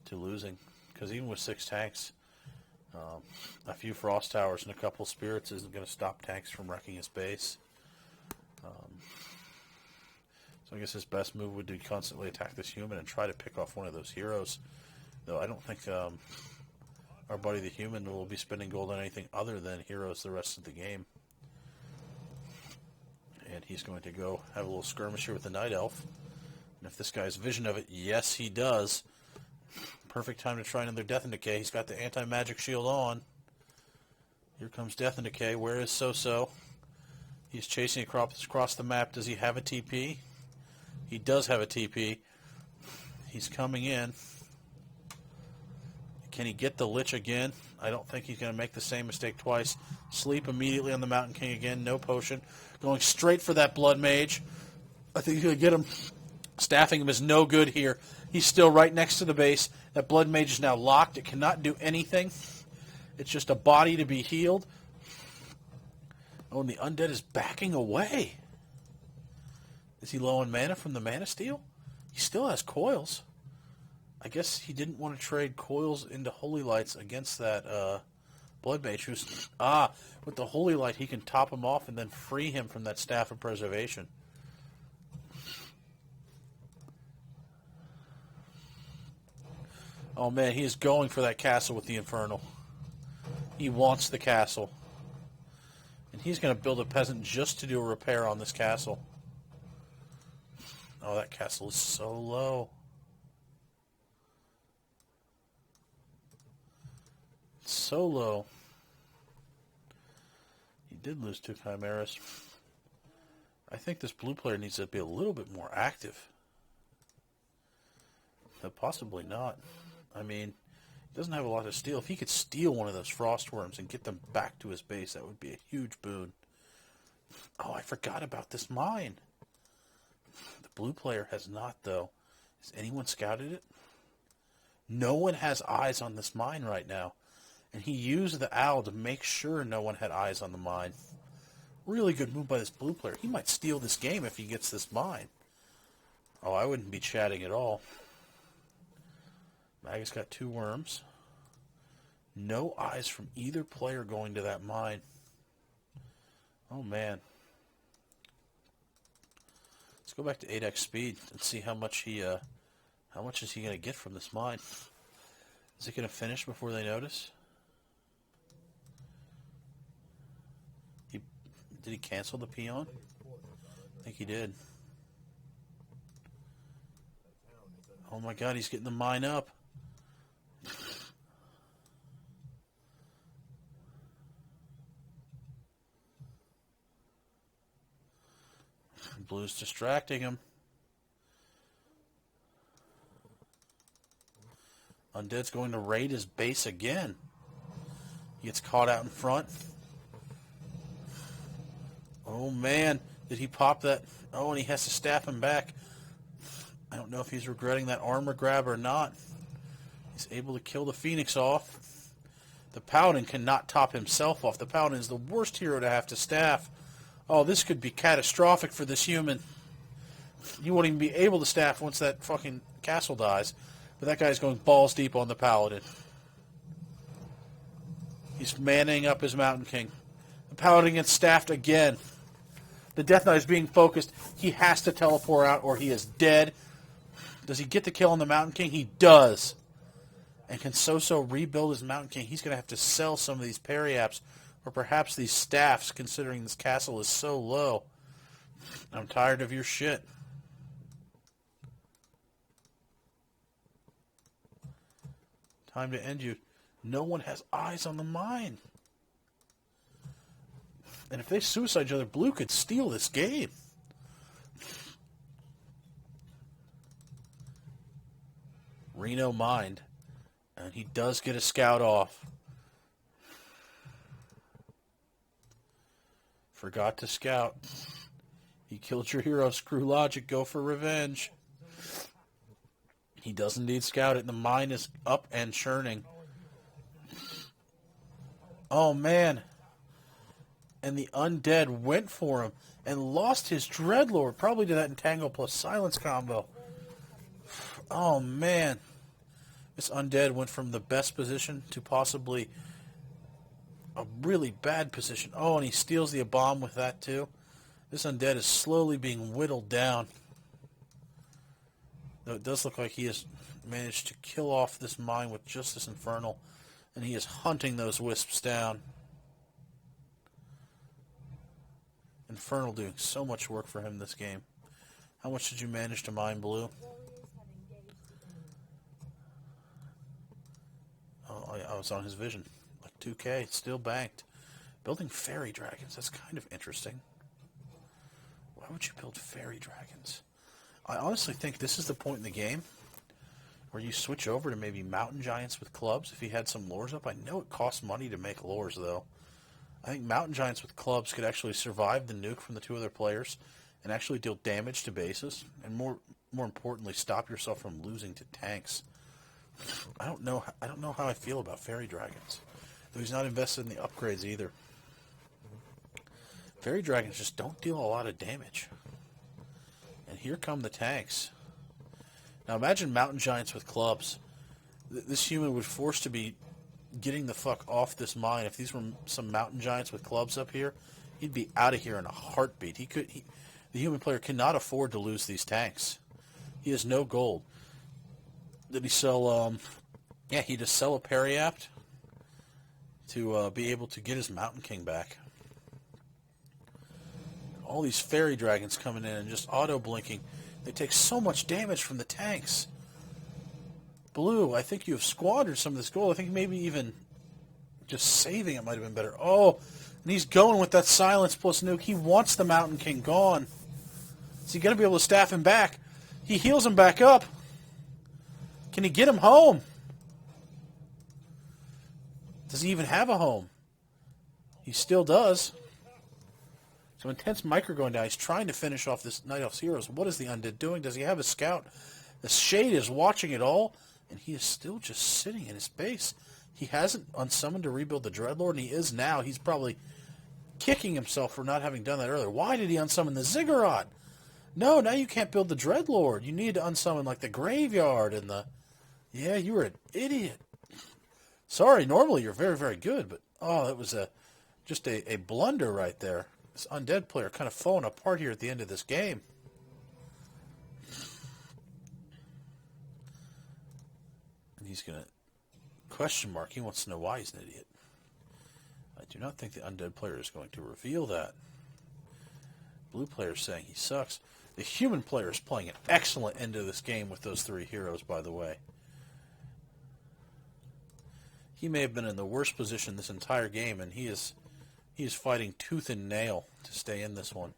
to losing. Because even with 6 tanks, a few Frost Towers and a couple Spirits isn't going to stop tanks from wrecking his base. So I guess his best move would be constantly attack this human and try to pick off one of those heroes. Though I don't think our buddy the human will be spending gold on anything other than heroes the rest of the game. And he's going to go have a little skirmish here with the Night Elf. And if this guy has vision of it, yes he does. Perfect time to try another Death and Decay. He's got the anti-magic shield on. Here comes Death and Decay. Where is So-So? He's chasing across the map. Does he have a TP? He does have a TP. He's coming in. Can he get the Lich again? I don't think he's going to make the same mistake twice. Sleep immediately on the Mountain King again. No potion. Going straight for that Blood Mage. I think he's going to get him. Staffing him is no good here. He's still right next to the base. That Blood Mage is now locked. It cannot do anything. It's just a body to be healed. Oh, and the Undead is backing away. Is he low on mana from the Mana Steal? He still has coils. I guess he didn't want to trade coils into Holy Lights against that Blood Mage. With the Holy Light, he can top him off and then free him from that Staff of Preservation. Oh man, he is going for that castle with the Infernal. He wants the castle. And he's going to build a peasant just to do a repair on this castle. Oh, that castle is so low. So low. He did lose 2 Chimeras. I think this blue player needs to be a little bit more active. But possibly not. I mean, he doesn't have a lot to steal. If he could steal one of those frost worms and get them back to his base, that would be a huge boon. Oh, I forgot about this mine. The blue player has not, though. Has anyone scouted it? No one has eyes on this mine right now. And he used the owl to make sure no one had eyes on the mine. Really good move by this blue player. He might steal this game if he gets this mine. Oh, I wouldn't be chatting at all. Magus got 2 worms. No eyes from either player going to that mine. Oh, man. Let's go back to 8x speed and see how much is he going to get from this mine. Is it going to finish before they notice? Did he cancel the peon? I think he did. Oh my god, he's getting the mine up. Blue's distracting him. Undead's going to raid his base again. He gets caught out in front. Oh man, did he pop that? Oh, and he has to staff him back. I don't know if he's regretting that armor grab or not. He's able to kill the Phoenix off. The Paladin cannot top himself off. The Paladin is the worst hero to have to staff. Oh, this could be catastrophic for this human. You won't even be able to staff once that fucking castle dies. But that guy's going balls deep on the Paladin. He's manning up his Mountain King. The Paladin gets staffed again. The Death Knight is being focused. He has to teleport out or he is dead. Does he get the kill on the Mountain King? He does. And can So-So rebuild his Mountain King? He's going to have to sell some of these Periaps or perhaps these staffs, considering this castle is so low. I'm tired of your shit. Time to end you. No one has eyes on the mine. And if they suicide each other, Blue could steal this game. Reno mined. And he does get a scout off. Forgot to scout. He killed your hero. Screw logic. Go for revenge. He does indeed scout it. And the mine is up and churning. Oh, man. And the Undead went for him and lost his Dreadlord. Probably to that Entangle plus Silence combo. Oh, man. This undead went from the best position to possibly a really bad position. Oh, and he steals the bomb with that too. This undead is slowly being whittled down. Though it does look like he has managed to kill off this mine with just this infernal, and he is hunting those wisps down. Infernal doing so much work for him this game. How much did you manage to mine, Blue? Oh, I was on his vision. Like 2K, still banked. Building fairy dragons, that's kind of interesting. Why would you build fairy dragons? I honestly think this is the point in the game where you switch over to maybe mountain giants with clubs if he had some lures up. I know it costs money to make lures, though. I think mountain giants with clubs could actually survive the nuke from the two other players and actually deal damage to bases, and more importantly, stop yourself from losing to tanks. I don't know how I feel about fairy dragons, though he's not invested in the upgrades either. Fairy dragons just don't deal a lot of damage. And here come the tanks. Now imagine mountain giants with clubs. This human would force to be getting the fuck off this mine. If these were some mountain giants with clubs up here, he'd be out of here in a heartbeat. The human player cannot afford to lose these tanks. He has no gold. Did he sell, he just sell a Periapt to be able to get his Mountain King back. All these fairy dragons coming in and just auto-blinking. They take so much damage from the tanks. Blue, I think you have squandered some of this gold. I think maybe even just saving it might have been better. Oh, and he's going with that silence plus nuke. He wants the Mountain King gone. So you got to be able to staff him back. He heals him back up. Can he get him home? Does he even have a home? He still does. So intense micro going down. He's trying to finish off this Night Elf's heroes. What is the undead doing? Does he have a scout? The Shade is watching it all, and he is still just sitting in his base. He hasn't unsummoned to rebuild the Dreadlord, and he is now. He's probably kicking himself for not having done that earlier. Why did he unsummon the Ziggurat? No, now you can't build the Dreadlord. You need to unsummon like the Graveyard and the... Yeah, you were an idiot. Sorry, normally you're very, very good, but oh, that was just a blunder right there. This undead player kind of falling apart here at the end of this game. And he's going to question mark. He wants to know why he's an idiot. I do not think the undead player is going to reveal that. Blue player is saying he sucks. The human player is playing an excellent end of this game with those three heroes, by the way. He may have been in the worst position this entire game, and he is fighting tooth and nail to stay in this one.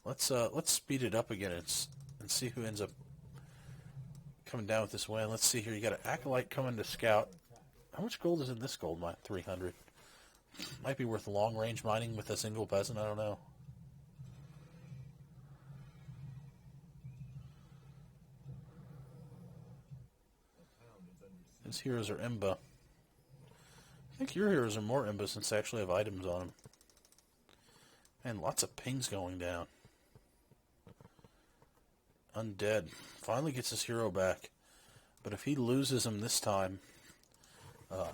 Let's speed it up again and see who ends up coming down with this win. Let's see here. You got an Acolyte coming to scout. How much gold is in this gold mine? 300. Might be worth long range mining with a single peasant. I don't know. His heroes are Imba. I think your heroes are more Imba since they actually have items on them. And lots of pings going down. Undead. Finally gets his hero back. But if he loses him this time, I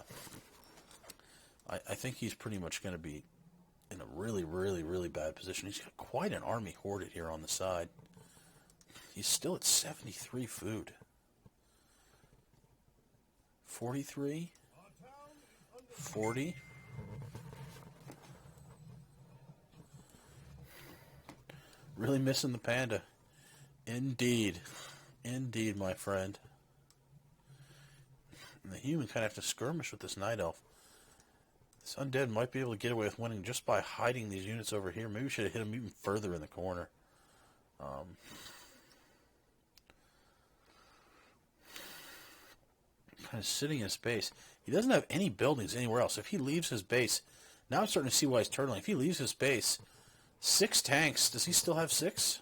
think he's pretty much going to be in a really, really, really bad position. He's got quite an army hoarded here on the side. He's still at 73 food. 43? 40? Really missing the panda. Indeed. Indeed, my friend. And the human kind of have to skirmish with this night elf. This undead might be able to get away with winning just by hiding these units over here. Maybe we should have hit him even further in the corner. Kind of sitting in his base. He doesn't have any buildings anywhere else. If he leaves his base, now I'm starting to see why he's turtling. If he leaves his base, 6 tanks. Does he still have 6?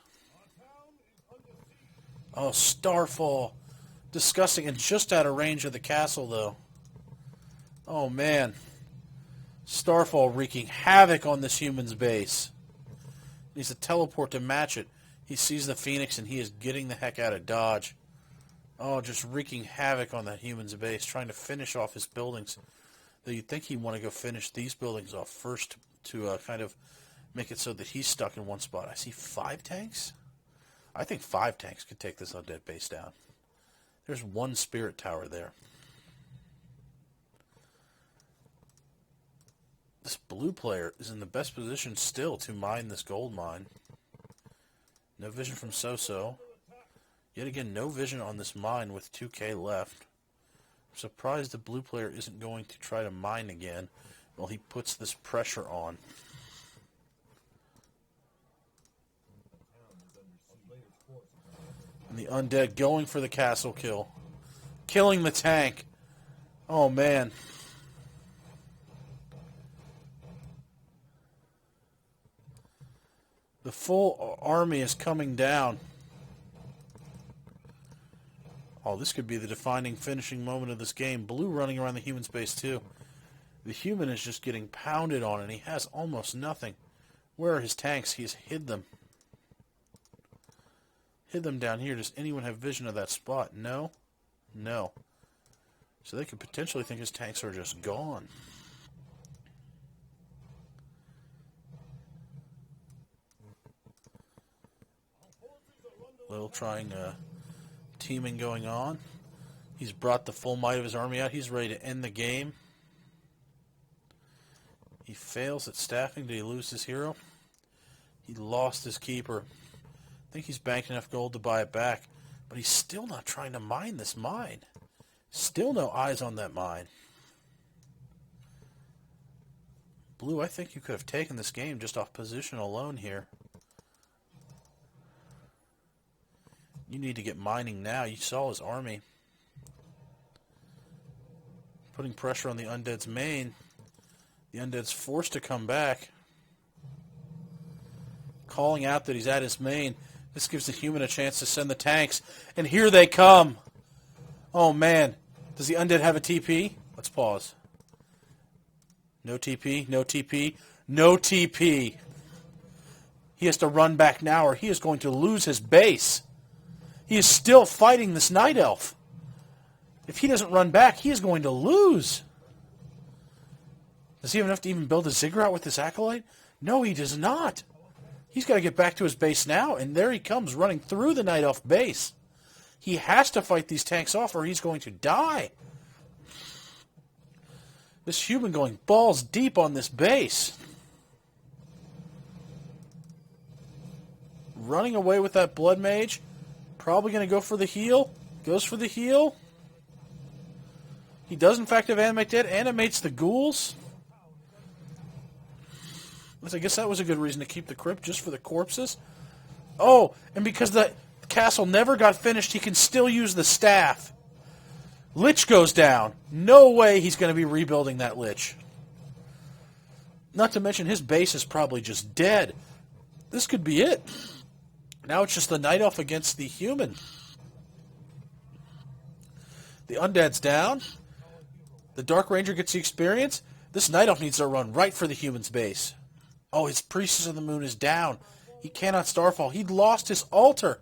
Oh, Starfall. Disgusting. And just out of range of the castle, though. Oh, man. Starfall wreaking havoc on this human's base. Needs to teleport to match it. He sees the Phoenix, and he is getting the heck out of Dodge. Oh, just wreaking havoc on that human's base, trying to finish off his buildings. Though you'd think he'd want to go finish these buildings off first to kind of make it so that he's stuck in one spot. I see 5 tanks. I think 5 tanks could take this undead base down. There's 1 spirit tower there. This blue player is in the best position still to mine this gold mine. No vision from So-So. Yet again, no vision on this mine with 2k left. I'm surprised the blue player isn't going to try to mine again while he puts this pressure on. And the undead going for the castle kill. Killing the tank. Oh, man. The full army is coming down. Oh, this could be the defining finishing moment of this game. Blue running around the human space too. The human is just getting pounded on and he has almost nothing. Where are his tanks? He's hid them. Hid them down here. Does anyone have vision of that spot? No? No. So they could potentially think his tanks are just gone. Little trying teaming going on. He's brought the full might of his army out. He's ready to end the game. He fails at staffing. Did he lose his hero? He lost his keeper. I think he's banked enough gold to buy it back. But he's still not trying to mine this mine. Still no eyes on that mine. Blue, I think you could have taken this game just off position alone here. You need to get mining now. You saw his army. Putting pressure on the undead's main. The undead's forced to come back. Calling out that he's at his main. This gives the human a chance to send the tanks. And here they come. Oh, man. Does the undead have a TP? Let's pause. No TP, no TP, no TP. He has to run back now or he is going to lose his base. He is still fighting this night elf. If he doesn't run back, he is going to lose. Does he have enough to even build a ziggurat with this acolyte? No, he does not. He's got to get back to his base now, and there he comes running through the night elf base. He has to fight these tanks off or he's going to die. This human going balls deep on this base. Running away with that blood mage. Probably going to go for the heal. Goes for the heal. He does, in fact, have Animate Dead. Animates the ghouls. I guess that was a good reason to keep the crypt, just for the corpses. Oh, and because the castle never got finished, he can still use the staff. Lich goes down. No way he's going to be rebuilding that Lich. Not to mention his base is probably just dead. This could be it. Now it's just the Night Elf against the human. The Undead's down. The Dark Ranger gets the experience. This Night Elf needs to run right for the human's base. Oh, his Priestess of the Moon is down. He cannot Starfall. He lost his altar.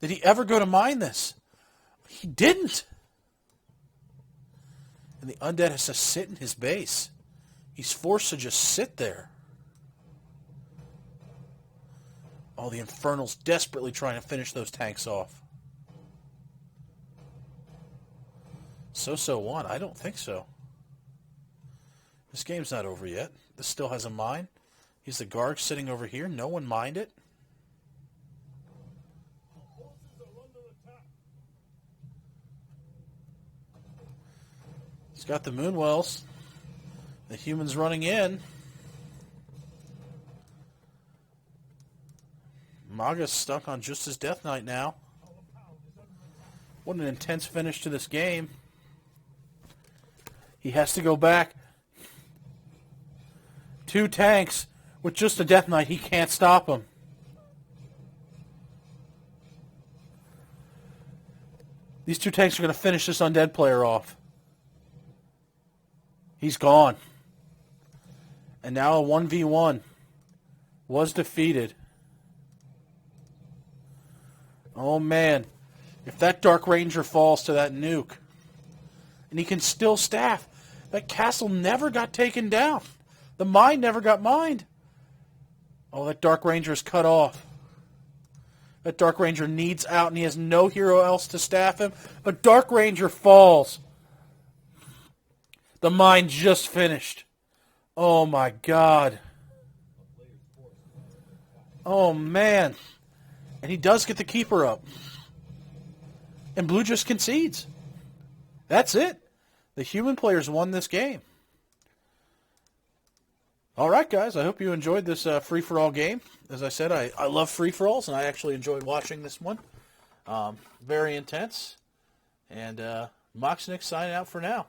Did he ever go to mine this? He didn't. And the Undead has to sit in his base. He's forced to just sit there. Oh, the Infernal's desperately trying to finish those tanks off. So won? I don't think so. This game's not over yet. This still has a mine. He's the Garg sitting over here. No one mined it. He's got the Moonwells. The human's running in. Maga's stuck on just his Death Knight now. What an intense finish to this game. He has to go back. 2 tanks. With just a Death Knight, he can't stop him. These 2 tanks are going to finish this undead player off. He's gone. And now a 1v1 was defeated. Oh, man. If that Dark Ranger falls to that nuke, and he can still staff, that castle never got taken down. The mine never got mined. Oh, that Dark Ranger is cut off. That Dark Ranger needs out, and he has no hero else to staff him. But Dark Ranger falls. The mine just finished. Oh, my God. Oh, man. And he does get the keeper up. And Blue just concedes. That's it. The human players won this game. All right, guys. I hope you enjoyed this free-for-all game. As I said, I love free-for-alls, and I actually enjoyed watching this one. Very intense. And Moxnick signing out for now.